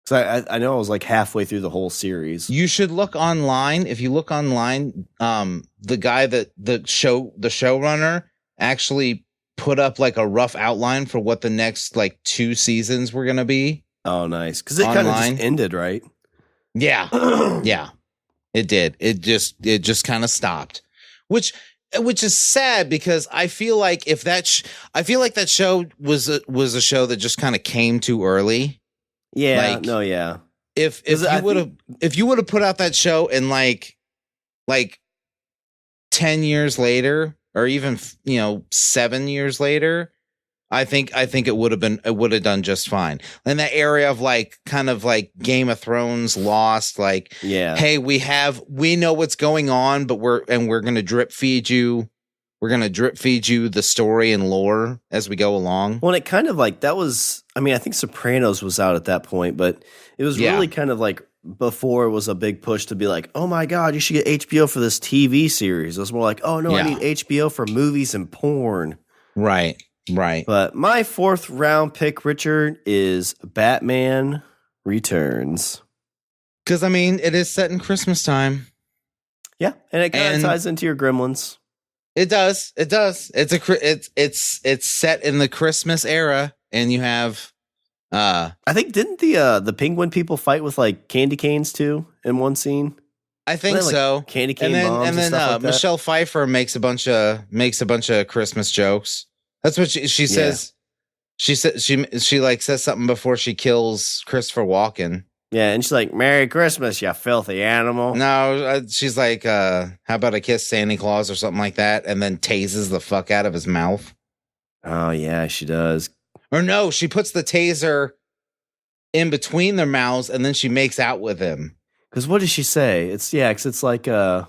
Because I know I was like halfway through the whole series. You should look online. If you look online, the guy that the showrunner actually put up like a rough outline for what the next like 2 seasons were going to be. Oh, nice. Because it kind of just ended, right? Yeah. Yeah. It did. It just kind of stopped, which is sad because I feel like if that that show was a show that just kind of came too early. Yeah. Yeah. If you would have put out that show in like 10 years later, or even 7 years later, I think it would have done just fine. In that area of like kind of like Game of Thrones, Lost, like, hey, we know what's going on, but we're gonna drip feed you. We're gonna drip feed you the story and lore as we go along. Well, and it kind of like that was. I mean, I think Sopranos was out at that point, but it was really kind of like before it was a big push to be like, oh my god, you should get HBO for this TV series. It was more like, oh no, I need HBO for movies and porn. Right. But my 4th round pick, Richard, is Batman Returns. Because I mean, it is set in Christmas time. Yeah, and it kind of ties into your Gremlins. It does. It's set in the Christmas era, and you have. I think didn't the penguin people fight with like candy canes too in one scene? I think so. Candy cane bombs and then stuff like that. Michelle Pfeiffer makes a bunch of Christmas jokes. That's what she says. She said she like says something before she kills Christopher Walken. Yeah, and she's like, "Merry Christmas, you filthy animal." No, she's like, "How about I kiss Santa Claus or something like that?" And then tases the fuck out of his mouth. Oh yeah, she does. Or no, she puts the taser in between their mouths and then she makes out with him. Because what does she say? Because it's like what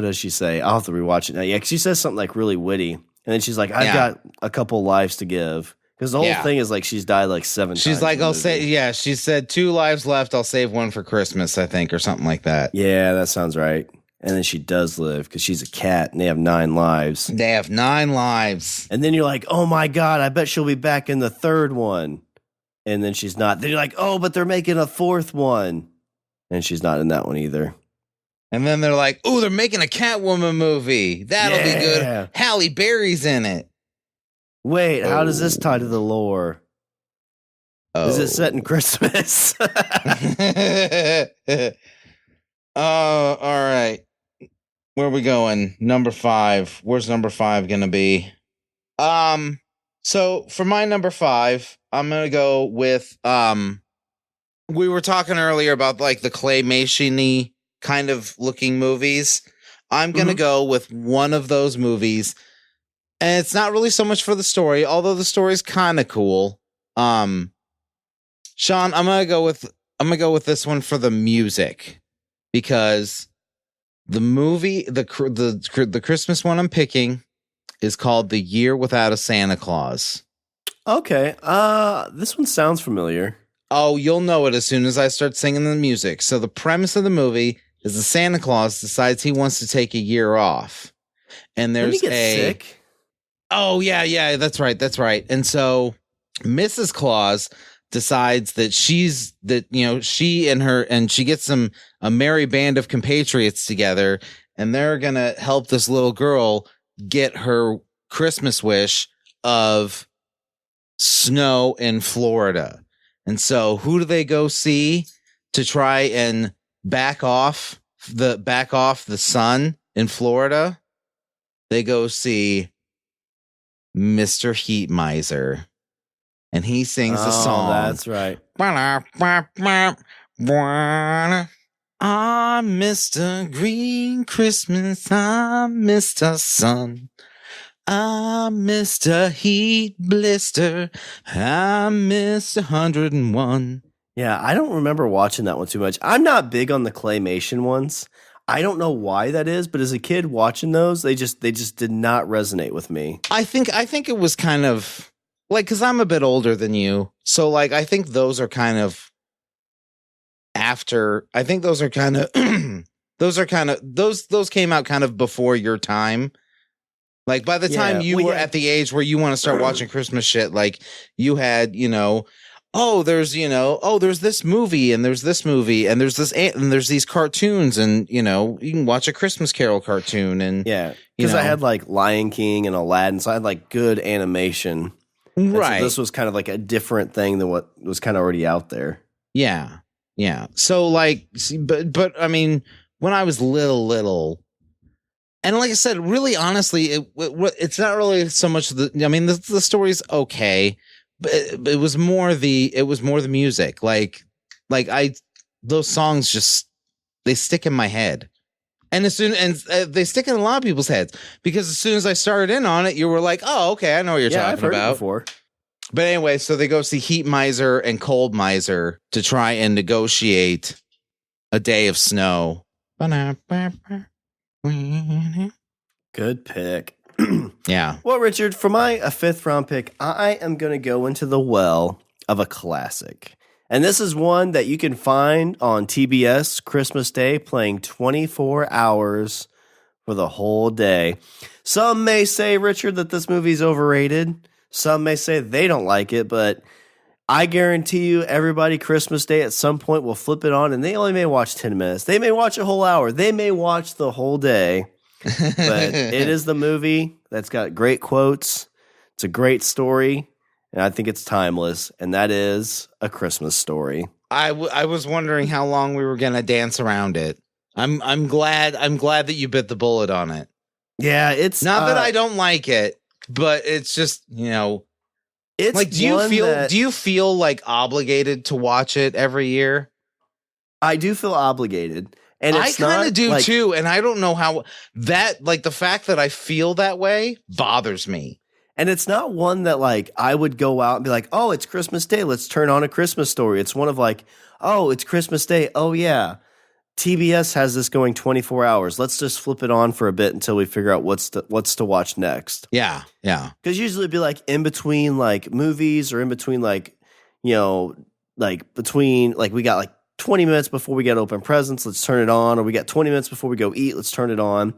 does she say? I'll have to rewatch it now. Yeah, because she says something like really witty. And then she's like, I've got a couple lives to give. Because the whole thing is like she's died like 7 times. She's like, she said 2 lives left. I'll save 1 for Christmas, I think, or something like that. Yeah, that sounds right. And then she does live because she's a cat and they have 9 lives. They have 9 lives. And then you're like, oh my God, I bet she'll be back in the 3rd one. And then she's not. Then you're like, oh, but they're making a 4th one. And she's not in that one either. And then they're like, oh, they're making a Catwoman movie. That'll be good. Halle Berry's in it. Wait, how does this tie to the lore? Is it set in Christmas? All right. Where are we going? Number 5. Where's number 5 going to be? So for my number 5, I'm going to go with, we were talking earlier about like the claymation-y kind of looking movies. I'm going to go with one of those movies. And it's not really so much for the story, although the story's kind of cool. Shawn, I'm going to go with this one for the music, because the movie, the Christmas one I'm picking is called The Year Without a Santa Claus. Okay. This one sounds familiar. Oh, you'll know it as soon as I start singing the music. So the premise of the movie is the Santa Claus decides he wants to take a year off. And there's sick. Oh, yeah, that's right. And so Mrs. Claus decides that she gets a merry band of compatriots together, and they're going to help this little girl get her Christmas wish of snow in Florida. And so who do they go see to try and back off the sun in Florida? They go see Mr. Heat Miser. And he sings a song. That's right. I missed a green Christmas. I missed a sun. I missed a heat blister. I missed 101. Yeah, I don't remember watching that one too much. I'm not big on the claymation ones. I don't know why that is, but as a kid watching those, they just did not resonate with me. I think it was kind of like, because I'm a bit older than you, so like I think those are kind of after. I think those are kind of those came out kind of before your time. Like by the time you were at the age where you want to start watching Christmas shit, like you had, there's this movie and there's this movie and there's this and there's these cartoons and you can watch a Christmas Carol cartoon and because I had like Lion King and Aladdin, so I had like good animation. Right. So this was kind of like a different thing than what was kind of already out there. Yeah. Yeah. So like, but I mean, when I was little. And like I said, really, honestly, it's not really so much the story's okay, but it was more the music. Like those songs just, they stick in my head. And they stick in a lot of people's heads because as soon as I started in on it, you were like, oh, okay, I know what you're talking I've heard about. it before. But anyway, so they go see Heat Miser and Cold Miser to try and negotiate a day of snow. Good pick. Yeah. Well, Richard, for my fifth round pick, I am going to go into the well of a classic. And this is one that you can find on TBS Christmas Day, playing 24 hours for the whole day. Some may say, Richard, that this movie's overrated. Some may say they don't like it, but I guarantee you everybody Christmas Day at some point will flip it on and they only may watch 10 minutes. They may watch a whole hour. They may watch the whole day. But it is the movie that's got great quotes. It's a great story, and I think it's timeless, and that is A Christmas Story. I was wondering how long we were going to dance around it. I'm glad that you bit the bullet on it. Yeah, it's not that I don't like it, but it's just, it's like, do you feel like obligated to watch it every year? I do feel obligated. And I kind of do too, and I don't know how that, like, the fact that I feel that way bothers me. And it's not one that, like, I would go out and be like, oh, it's Christmas Day, let's turn on A Christmas Story. It's one of like, oh, it's Christmas Day, oh yeah, TBS has this going 24 hours. Let's just flip it on for a bit until we figure out what's to watch next. Yeah, yeah. Because usually it'd be like in between like movies or in between like, like between like we got like 20 minutes before we get open presents, let's turn it on. Or we got 20 minutes before we go eat, let's turn it on.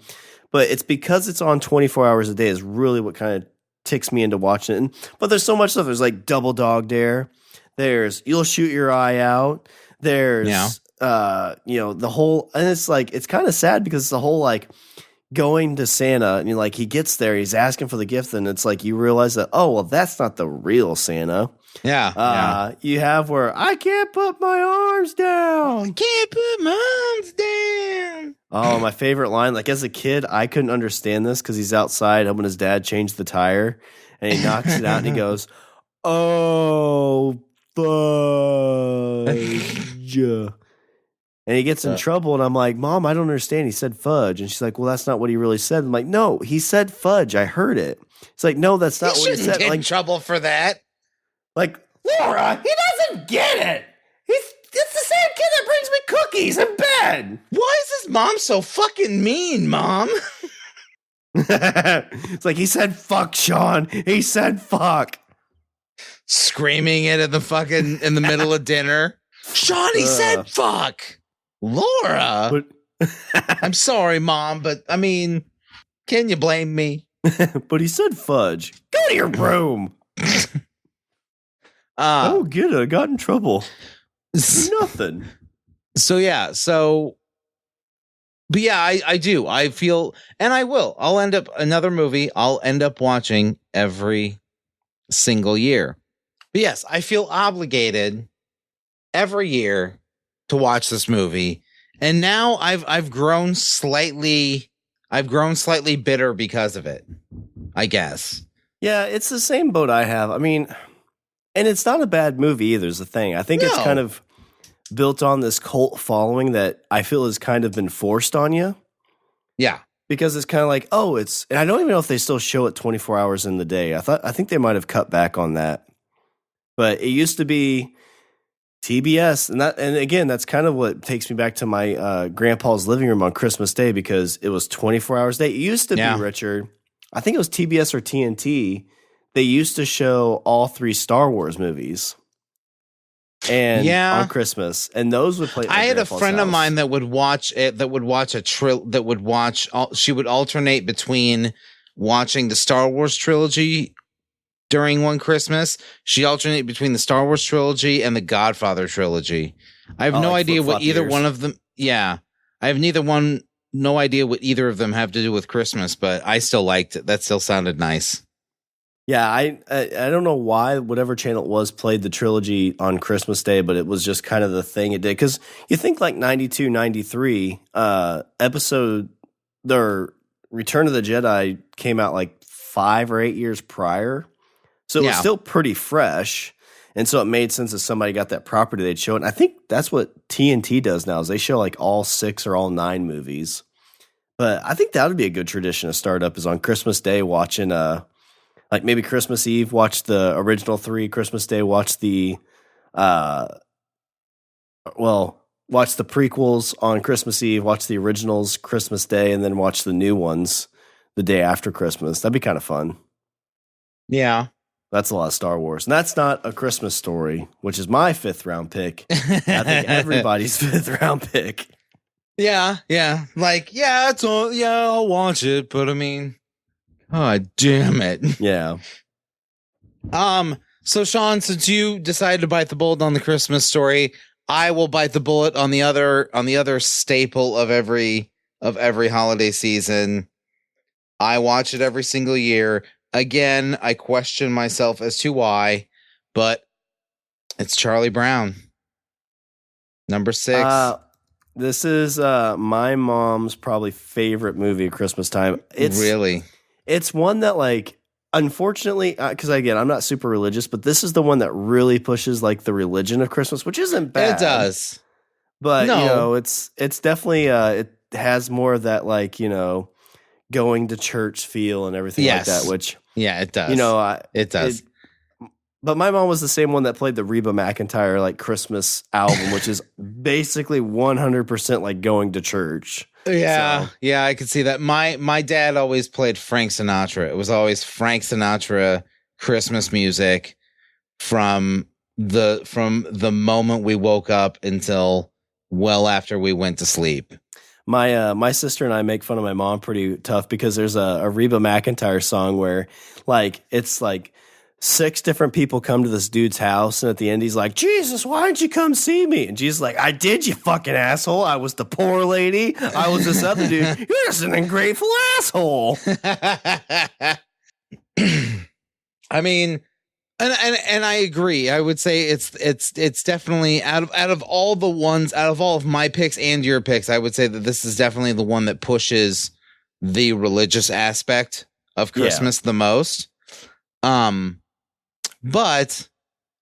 But it's because it's on 24 hours a day is really what kind of ticks me into watching it. But there's so much stuff. There's like Double Dog Dare. There's You'll Shoot Your Eye Out. There's, the whole, and it's like, it's kind of sad because it's the whole like going to Santa and like he gets there, he's asking for the gift. And it's like, you realize that, oh, well, that's not the real Santa. Yeah. You have where I can't put my arms down. I can't put my arms down. Oh, my favorite line. Like as a kid, I couldn't understand this because he's outside helping his dad change the tire, and he knocks it out and he goes, "Oh, fudge!" And he gets in trouble, and I'm like, "Mom, I don't understand. He said fudge," and she's like, "Well, that's not what he really said." I'm like, "No, he said fudge. I heard it." It's like, "No, that's not what he said." Get like in trouble for that. Like, Laura, he doesn't get it. It's the same kid that brings me cookies in bed. Why is his mom so fucking mean, Mom? It's like, he said fuck, Shawn. He said fuck. Screaming it in the middle of dinner. Shawn, he said fuck. Laura. I'm sorry, Mom, but I mean, can you blame me? But he said fudge. Go to your room. Oh, get it. I got in trouble. Nothing. So, yeah. But yeah, I do. I feel, and I will. I'll end up watching every single year. But yes, I feel obligated every year to watch this movie. And now I've grown slightly bitter because of it, I guess. Yeah, it's the same boat I have. I mean, and it's not a bad movie either, is the thing. I think it's kind of built on this cult following that I feel has kind of been forced on you. Yeah. Because it's kind of like, and I don't even know if they still show it 24 hours in the day. I think they might have cut back on that. But it used to be TBS, and again, that's kind of what takes me back to my grandpa's living room on Christmas Day, because it was 24 hours a day. It used to be, Richard, I think it was TBS or TNT. They used to show all 3 Star Wars movies. And on Christmas, and those would play. I had a friend of mine that would watch it. She would alternate between watching the Star Wars trilogy during one Christmas. She alternated between the Star Wars trilogy and the Godfather trilogy. I have no idea what either one of them. Yeah, I have no idea what either of them have to do with Christmas, but I still liked it. That still sounded nice. Yeah, I don't know why whatever channel it was played the trilogy on Christmas Day, but it was just kind of the thing it did. Because you think like 92, 93, episode, the Return of the Jedi came out like 5 or 8 years prior. So it was still pretty fresh. And so it made sense if somebody got that property, they'd show it. And I think that's what TNT does now, is they show like all 6 or all 9 movies. But I think that would be a good tradition to start up, is on Christmas Day watching like maybe Christmas Eve, watch the original 3. Christmas Day, watch the watch the prequels on Christmas Eve, watch the originals Christmas Day, and then watch the new ones the day after Christmas. That'd be kind of fun. Yeah. That's a lot of Star Wars. And that's not A Christmas Story, which is my 5th round pick. I think everybody's 5th round pick. Yeah. Like, I'll watch it, but I mean, oh, damn it. Yeah. So Shawn, since you decided to bite the bullet on The Christmas Story, I will bite the bullet on the other staple of every holiday season. I watch it every single year. Again, I question myself as to why, but it's Charlie Brown. Number 6. This is my mom's probably favorite movie at Christmas time. It's one that, like, unfortunately, because again, I'm not super religious, but this is the one that really pushes like the religion of Christmas, which isn't bad. It does, but you know, it's definitely it has more of that, like, you know, going to church feel and everything like that. Which it does. You know, it does. But my mom was the same one that played the Reba McEntire like Christmas album, which is basically 100% like going to church. Yeah, I could see that. My dad always played Frank Sinatra. It was always Frank Sinatra Christmas music from the moment we woke up until well after we went to sleep. My sister and I make fun of my mom pretty tough because there's a Reba McEntire song where like it's like 6 different people come to this dude's house, and at the end he's like, Jesus, why didn't you come see me? And Jesus is like, I did, you fucking asshole. I was the poor lady. I was this other dude. You're just an ungrateful asshole. I mean, and I agree. I would say it's definitely out of all the ones, out of all of my picks and your picks, I would say that this is definitely the one that pushes the religious aspect of Christmas the most. But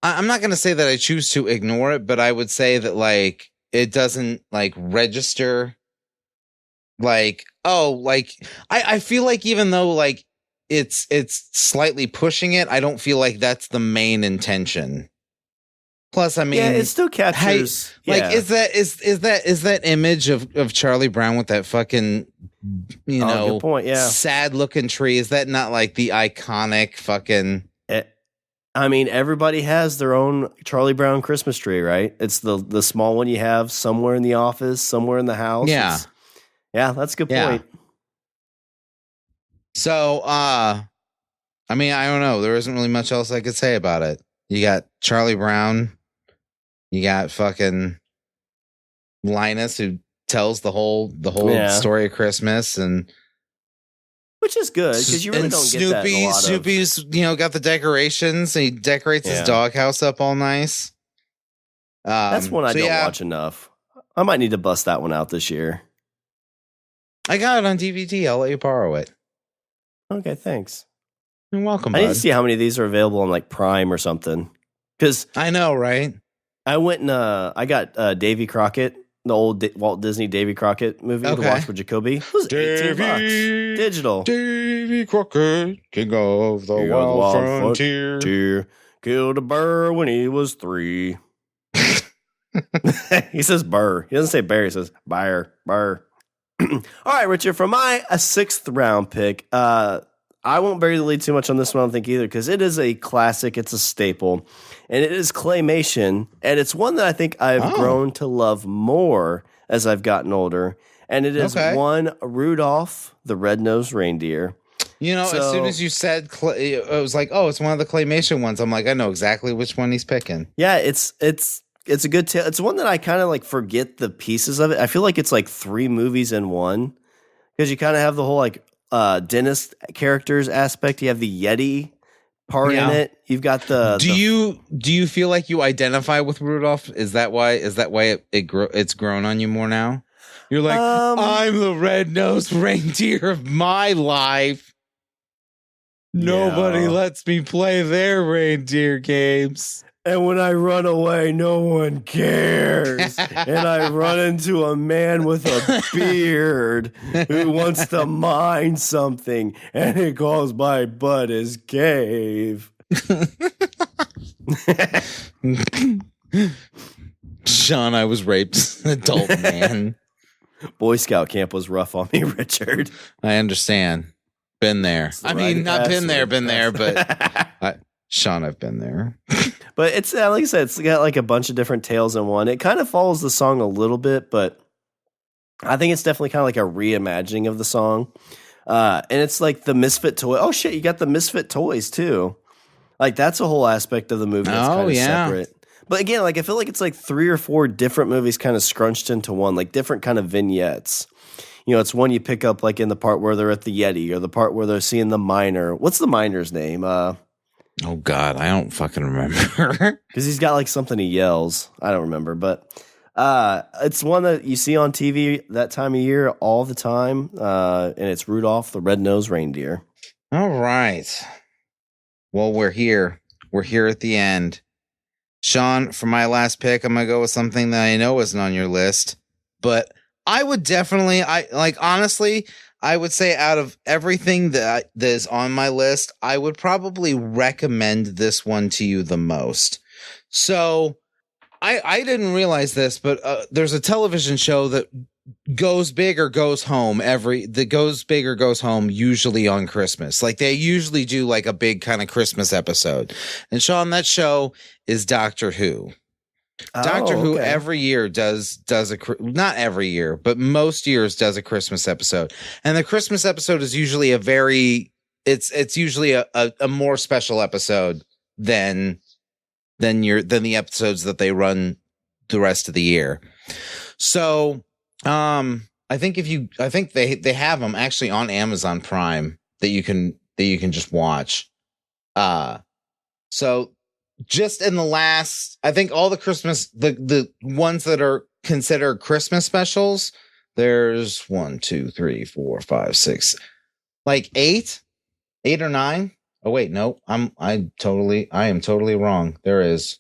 I'm not going to say that I choose to ignore it, but I would say that like it doesn't like register like, oh, like I feel like even though like it's slightly pushing it, I don't feel like that's the main intention. Plus, I mean, it still captures like is that image of Charlie Brown with that fucking, you know, good point, sad looking tree, is that not like the iconic fucking I mean, everybody has their own Charlie Brown Christmas tree, right? It's the small one you have somewhere in the office, somewhere in the house. Yeah. That's a good point. So, I mean, I don't know. There isn't really much else I could say about it. You got Charlie Brown. You got fucking Linus, who tells the whole story of Christmas, and which is good because you really and don't get that in a lot Snoopy's, got the decorations. And he decorates his doghouse up all nice. That's one I don't watch enough. I might need to bust that one out this year. I got it on DVD. I'll let you borrow it. Okay, thanks. You're welcome, I bud. need to see how many of these are available on like Prime or something. Because I know, right? I went and I got Davy Crockett, the old Walt Disney Davy Crockett movie to watch with Jacoby. It was $18 digital. Davy Crockett, king of the wild frontier. Killed a burr when he was 3. He says burr. He doesn't say bear. He says burr. All right, Richard, for my 6th round pick, I won't bury the lead too much on this one, I don't think, either, because it is a classic. It's a staple, and it is claymation, and it's one that I think I've grown to love more as I've gotten older, and it is one Rudolph the Red-Nosed Reindeer. As soon as you said, it was like, oh, it's one of the claymation ones. I'm like, I know exactly which one he's picking. Yeah, it's a good tale. It's one that I kind of like forget the pieces of it. I feel like it's like 3 movies in one, because you kind of have the whole like dentist characters aspect. You have the Yeti part in it. You've got the. Do you feel like you identify with Rudolph? Is that why it's grown on you more now? You're like, I'm the red-nosed reindeer of my life. Nobody lets me play their reindeer games. And when I run away, no one cares. And I run into a man with a beard who wants to mine something. And he calls my butt his cave. Shawn, I was raped. Adult man. Boy Scout camp was rough on me, Richard. I understand. Been there. I mean, not been there, but Shawn, I've been there. But it's like I said, it's got like a bunch of different tales in one. It kind of follows the song a little bit, but I think it's definitely kind of like a reimagining of the song. And it's like the Misfit toy. Oh shit, you got the Misfit toys too. Like that's a whole aspect of the movie that's kind of separate. But again, like I feel like it's like 3 or 4 different movies kind of scrunched into one, like different kind of vignettes. It's one you pick up like in the part where they're at the Yeti or the part where they're seeing the miner. What's the miner's name? Oh, God, I don't fucking remember. Because he's got like something he yells. I don't remember. But it's one that you see on TV that time of year all the time. And it's Rudolph the Red-Nosed Reindeer. All right. Well, we're here. We're here at the end. Shawn, for my last pick, I'm going to go with something that I know isn't on your list. But I would definitely, honestly, I would say out of everything that is on my list, I would probably recommend this one to you the most. So I didn't realize this, but there's a television show that goes big or goes home usually on Christmas. Like they usually do like a big kind of Christmas episode. And Shawn, that show is Doctor Who. Doctor Who every year does not every year, but most years does a Christmas episode. And the Christmas episode is usually it's usually a more special episode than the episodes that they run the rest of the year. So, I think they have them actually on Amazon Prime that you can just watch. So just in the last, I think all the Christmas, the ones that are considered Christmas specials, there's 1, 2, 3, 4, 5, 6, like 8 or 9. Oh wait, no, I am totally wrong. There's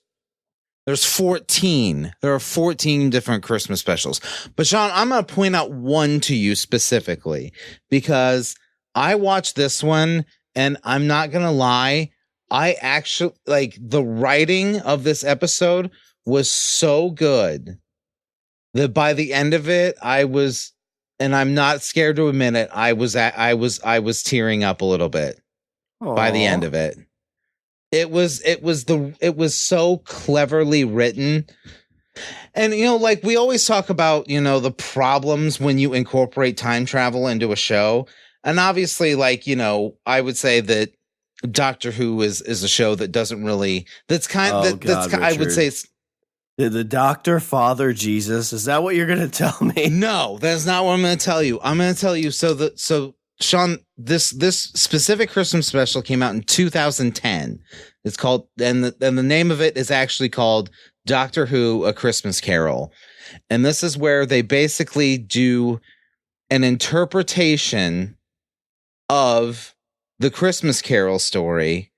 14. There are 14 different Christmas specials. But Shawn, I'm going to point out one to you specifically because I watched this one and I'm not going to lie. I actually like the writing of this episode was so good that by the end of it, and I'm not scared to admit it, I was tearing up a little bit. Aww. By the end of it. It was so cleverly written. And, like we always talk about, the problems when you incorporate time travel into a show. And obviously, I would say that Doctor Who is a show that doesn't really, I would say it's. Did the Doctor father Jesus? Is that what you're going to tell me? No, that's not what I'm going to tell you. I'm going to tell you so Shawn, this specific Christmas special came out in 2010. It's called, and the name of it is actually called Doctor Who: A Christmas Carol. And this is where they basically do an interpretation of the Christmas Carol story.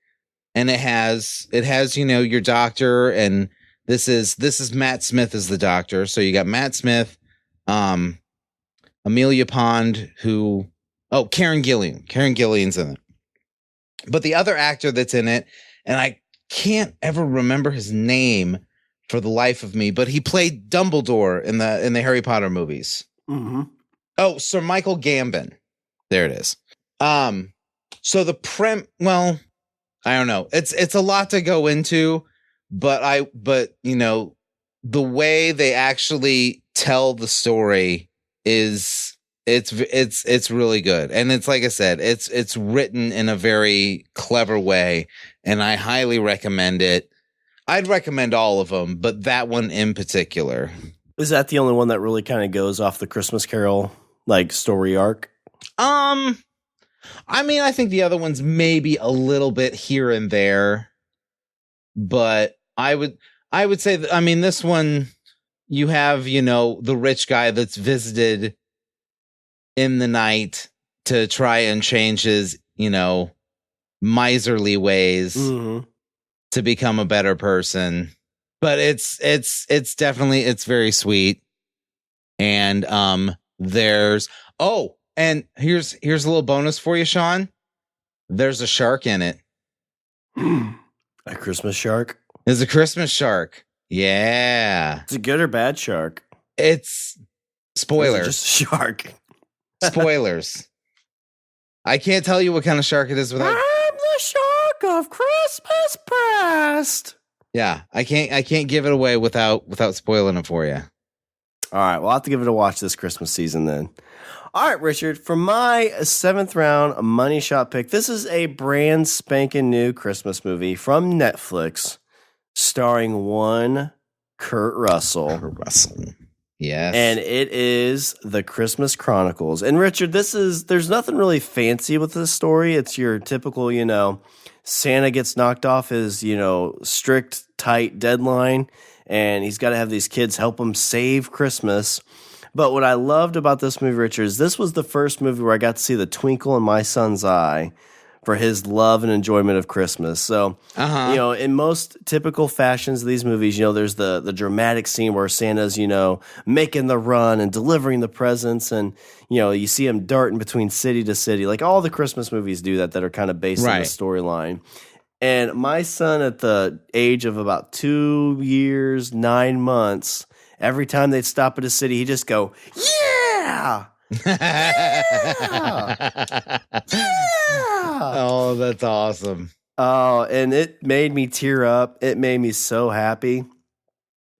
And it has, your doctor, and this is Matt Smith as the doctor. So you got Matt Smith, Amelia Pond, Karen Gillian's in it. But the other actor that's in it, and I can't ever remember his name for the life of me, but he played Dumbledore in the Harry Potter movies. Mm-hmm. Oh, Sir Michael Gambon. There it is. So I don't know. It's a lot to go into, but the way they actually tell the story is it's really good. And it's like I said, it's written in a very clever way, and I highly recommend it. I'd recommend all of them, but that one in particular. Is that the only one that really kind of goes off the Christmas Carol story arc? I mean, I think the other ones maybe a little bit here and there, but I would say that, I mean, this one, you have, the rich guy that's visited in the night to try and change his, miserly ways to become a better person. But it's definitely, it's very sweet. And, and here's a little bonus for you, Shawn. There's a shark in it. A Christmas shark? There's a Christmas shark. Yeah. It's a good or bad shark? It's spoilers. Just a shark. Spoilers. I can't tell you what kind of shark it is without. I'm the shark of Christmas past. Yeah, I can't give it away without spoiling it for you. All right, we'll have to give it a watch this Christmas season then. All right, Richard, for my 7th round money shot pick, this is a brand spanking new Christmas movie from Netflix starring one Kurt Russell. Yes. And it is The Christmas Chronicles. And Richard, there's nothing really fancy with this story. It's your typical, Santa gets knocked off his, strict, tight deadline, and he's got to have these kids help him save Christmas. But what I loved about this movie, Richard, is this was the first movie where I got to see the twinkle in my son's eye for his love and enjoyment of Christmas. So, in most typical fashions of these movies, there's the dramatic scene where Santa's, making the run and delivering the presents, and, you see him darting between city to city. Like all the Christmas movies do that are kind of based on the storyline. And my son, at the age of about 2 years, 9 months, every time they'd stop at a city, he'd just go, yeah! Yeah! Yeah! Oh, that's awesome. Oh, and it made me tear up. It made me so happy.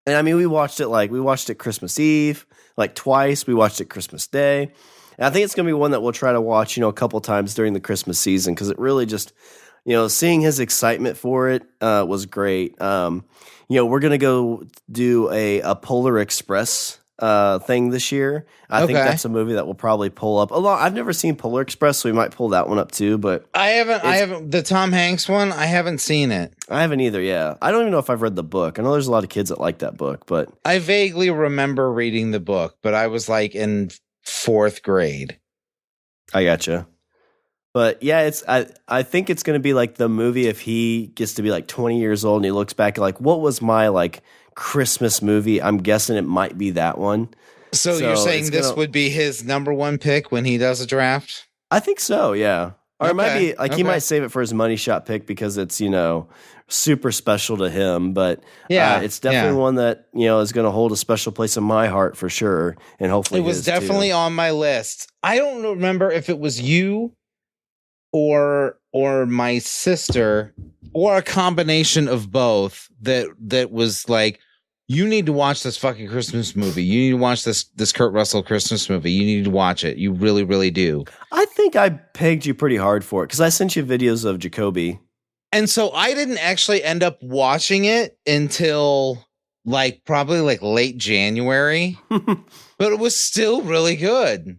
And I mean, we watched it Christmas Eve, twice. We watched it Christmas Day. And I think it's going to be one that we'll try to watch, a couple times during the Christmas season, because it really just, seeing his excitement for it was great. We're going to go do a Polar Express thing this year. I think that's a movie that will probably pull up a lot. I've never seen Polar Express, so we might pull that one up too. But I haven't the Tom Hanks one. I haven't seen it. I haven't either. Yeah, I don't even know if I've read the book. I know there's a lot of kids that like that book, but I vaguely remember reading the book, but I was in 4th grade. I gotcha. But yeah, I think it's going to be like the movie if he gets to be 20 years old and he looks back at what was my Christmas movie. I'm guessing it might be that one. So you're saying this would be his number 1 pick when he does a draft? I think so, yeah. Or it might be he might save it for his money shot pick because it's, super special to him. But it's definitely one that, is going to hold a special place in my heart for sure. And hopefully it was definitely on my list. I don't remember if it was you or my sister or a combination of both that was you need to watch this fucking Christmas movie. You need to watch this Kurt Russell Christmas movie. You need to watch it. You really, really do. I think I pegged you pretty hard for it because I sent you videos of Jacoby. And so I didn't actually end up watching it until probably late January, but it was still really good.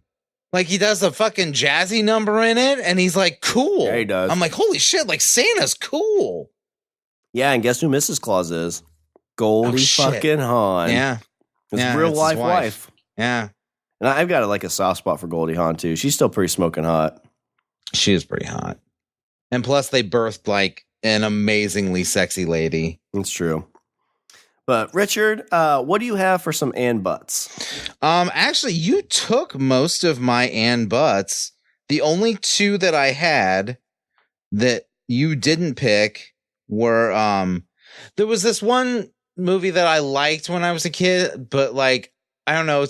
Like he does a fucking jazzy number in it, and he's like, cool. Yeah, he does. I'm like, holy shit, like Santa's cool. Yeah, and guess who Mrs. Claus is? Goldie fucking Hawn. Yeah. His real life wife. Yeah. And I've got like a soft spot for Goldie Hawn too. She's still pretty smoking hot. She is pretty hot. And plus they birthed like an amazingly sexy lady. It's true. But Richard, what do you have for some and buts? Actually, you took most of my and buts. The only two that I had that you didn't pick were there was this one movie that I liked when I was a kid, but like I don't know,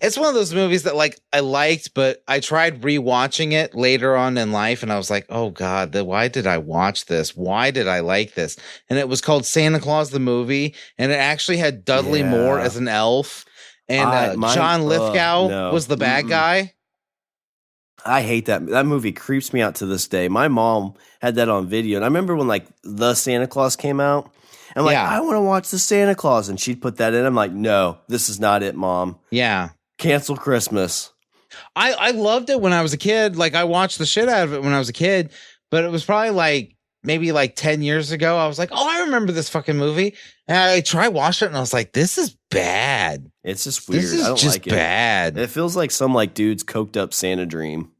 it's one of those movies that like I liked, but I tried rewatching it later on in life, and I was like, oh god, why did I watch this? Why did I like this? And it was called Santa Claus the Movie, and it actually had Dudley Moore as an elf, and John Lithgow was the bad guy. I hate that. That movie creeps me out to this day. My mom had that on video, and I remember when like the Santa Claus came out. I'm like, I want to watch the Santa Claus. And she'd put that in. I'm like, no, this is not it, Mom. Yeah. Cancel Christmas. I loved it when I was a kid. Like, I watched the shit out of it when I was a kid. But it was probably like, maybe like 10 years ago. I was like, oh, I remember this fucking movie. And I tried watching it, and I was like, this is bad. It's just weird. This is I don't just like it. Bad. It feels like some like dude's coked up Santa dream.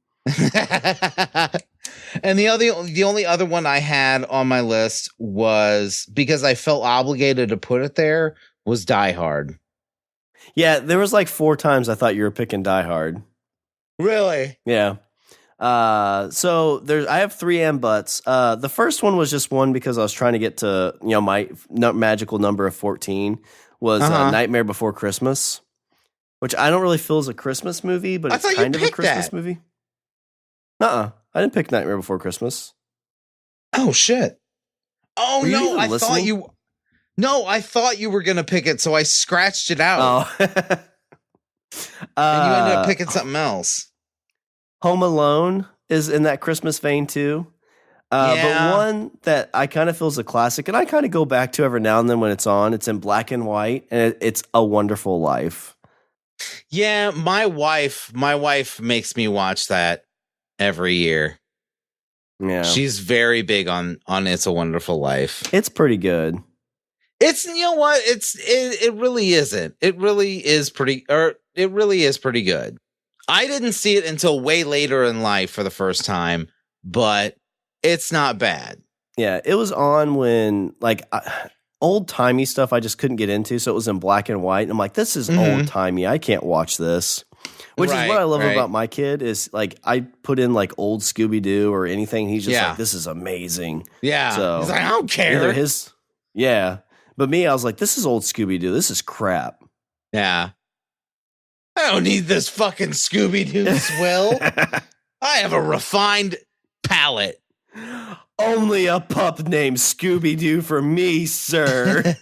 And the only other one I had on my list was, because I felt obligated to put it there, was Die Hard. Yeah, there was like 4 times I thought you were picking Die Hard. Really? Yeah. So I have 3 and buts. The first one was just one because I was trying to get to, my magical number of 14 was Nightmare Before Christmas, which I don't really feel is a Christmas movie, but it's kind of a Christmas movie. I didn't pick Nightmare Before Christmas. Oh shit! Oh no, I thought you. No, I thought you were gonna pick it, so I scratched it out. Oh, and you ended up picking something else. Home Alone is in that Christmas vein too. But one that I kind of feel is a classic, and I kind of go back to every now and then when it's on. It's in black and white, and it's A Wonderful Life. Yeah, my wife makes me watch that every year. Yeah, she's very big on It's a Wonderful Life. It's pretty good. It's, you know what? It really isn't. It really is pretty good. I didn't see it until way later in life for the first time, but it's not bad. Yeah, it was on when like old timey stuff I just couldn't get into, so it was in black and white. And I'm like, this is old timey. I can't watch this. Which is what I love about my kid is like I put in like old Scooby Doo or anything. He's just like, this is amazing. Yeah. So he's like, I don't care. But me, I was like, this is old Scooby Doo. This is crap. Yeah. I don't need this fucking Scooby Doo swill. I have a refined palate. Only a pup named Scooby Doo for me, sir.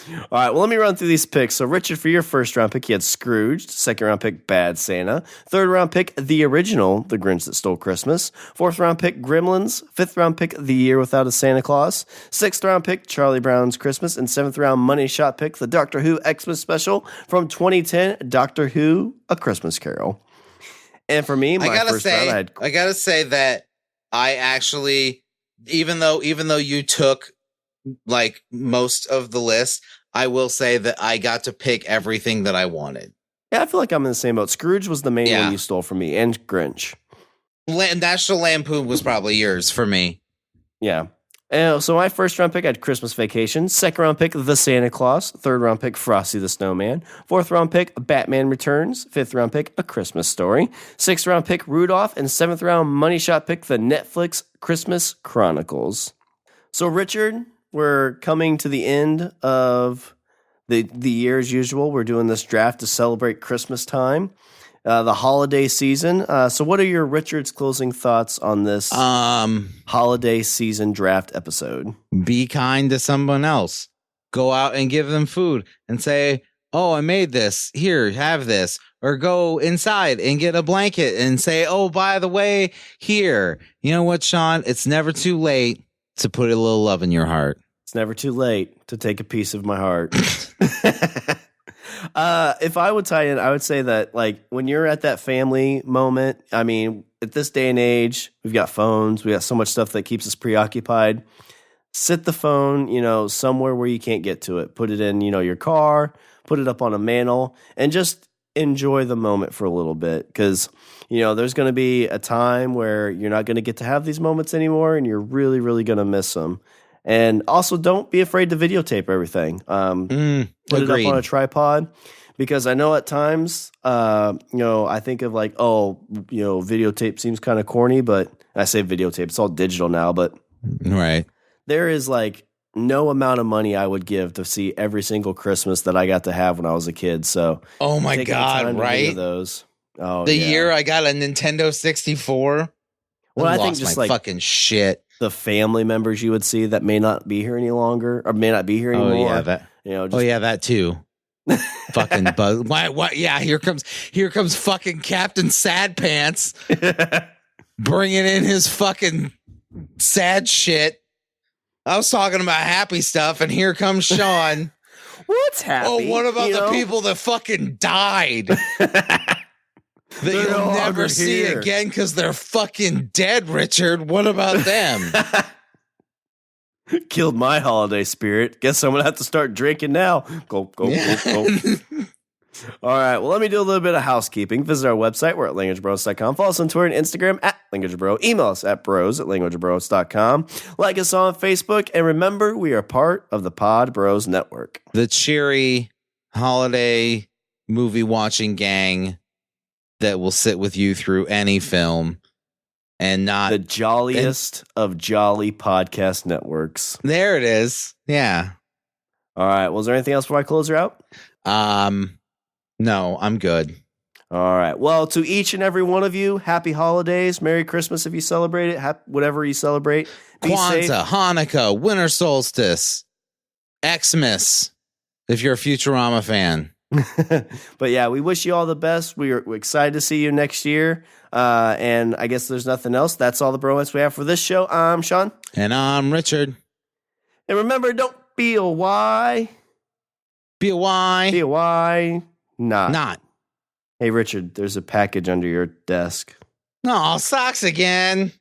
All right, well, let me run through these picks. So, Richard, for your first round pick, you had Scrooged. Second round pick, Bad Santa. Third round pick, the original, The Grinch That Stole Christmas. Fourth round pick, Gremlins. Fifth round pick, The Year Without a Santa Claus. Sixth round pick, Charlie Brown's Christmas. And seventh round money shot pick, the Doctor Who Xmas special from 2010, Doctor Who: A Christmas Carol. And for me, I gotta say that I actually, even though you took like most of the list, I will say that I got to pick everything that I wanted. Yeah, I feel like I'm in the same boat. Scrooge was the main one you stole from me, and Grinch. National Lampoon was probably yours for me. Yeah. So my first round pick, I had Christmas Vacation. Second round pick, The Santa Claus. Third round pick, Frosty the Snowman. Fourth round pick, Batman Returns. Fifth round pick, A Christmas Story. Sixth round pick, Rudolph. And seventh round money shot pick, the Netflix Christmas Chronicles. So Richard, we're coming to the end of the year as usual. We're doing this draft to celebrate Christmas time, the holiday season. So what are your Richard's closing thoughts on this holiday season draft episode? Be kind to someone else. Go out and give them food and say, oh, I made this. Here, have this. Or go inside and get a blanket and say, oh, by the way, here. You know what, Shawn? It's never too late to put a little love in your heart. It's never too late to take a piece of my heart. If I would tie in, I would say that like when you're at that family moment, I mean, at this day and age, we've got phones, we got so much stuff that keeps us preoccupied. Sit the phone, somewhere where you can't get to it. Put it in, your car, put it up on a mantle, and just enjoy the moment for a little bit. Because, there's going to be a time where you're not going to get to have these moments anymore, and you're really, really going to miss them. And also, don't be afraid to videotape everything. Put it up on a tripod, because I know at times, I think of like, videotape seems kind of corny, but I say videotape, it's all digital now, but right. There is like no amount of money I would give to see every single Christmas that I got to have when I was a kid. So, oh my God, right? Those. The year I got a Nintendo 64. Well, I think just like fucking shit. The family members you would see that may not be here any longer, or may not be here anymore. Oh yeah, that too. Fucking bug. Why? Yeah, here comes fucking Captain Sad Pants, bringing in his fucking sad shit. I was talking about happy stuff, and here comes Shawn. What's happy? Oh, what about the people that fucking died? That you'll never see again because they're fucking dead, Richard. What about them? Killed my holiday spirit. Guess I'm going to have to start drinking now. Go. All right. Well, let me do a little bit of housekeeping. Visit our website. We're at languagebros.com. Follow us on Twitter and Instagram at languagebro. Email us at bros@languagebros.com. Like us on Facebook. And remember, we are part of the Pod Bros Network. The cheery holiday movie watching gang that will sit with you through any film and not the jolliest of jolly podcast networks. There it is. Yeah. All right. Well, is there anything else before I close her out? No, I'm good. All right. Well, to each and every one of you, happy holidays, Merry Christmas if you celebrate it, whatever you celebrate. Be Kwanzaa, safe. Hanukkah, Winter Solstice, Xmas, if you're a Futurama fan. But yeah, we wish you all the best. We're excited to see you next year. And I guess there's nothing else. That's all the bromance we have for this show. I'm Shawn. And I'm Richard. And remember, don't be a why. Be a why. Be a why. Not. Hey, Richard, there's a package under your desk. No, socks again.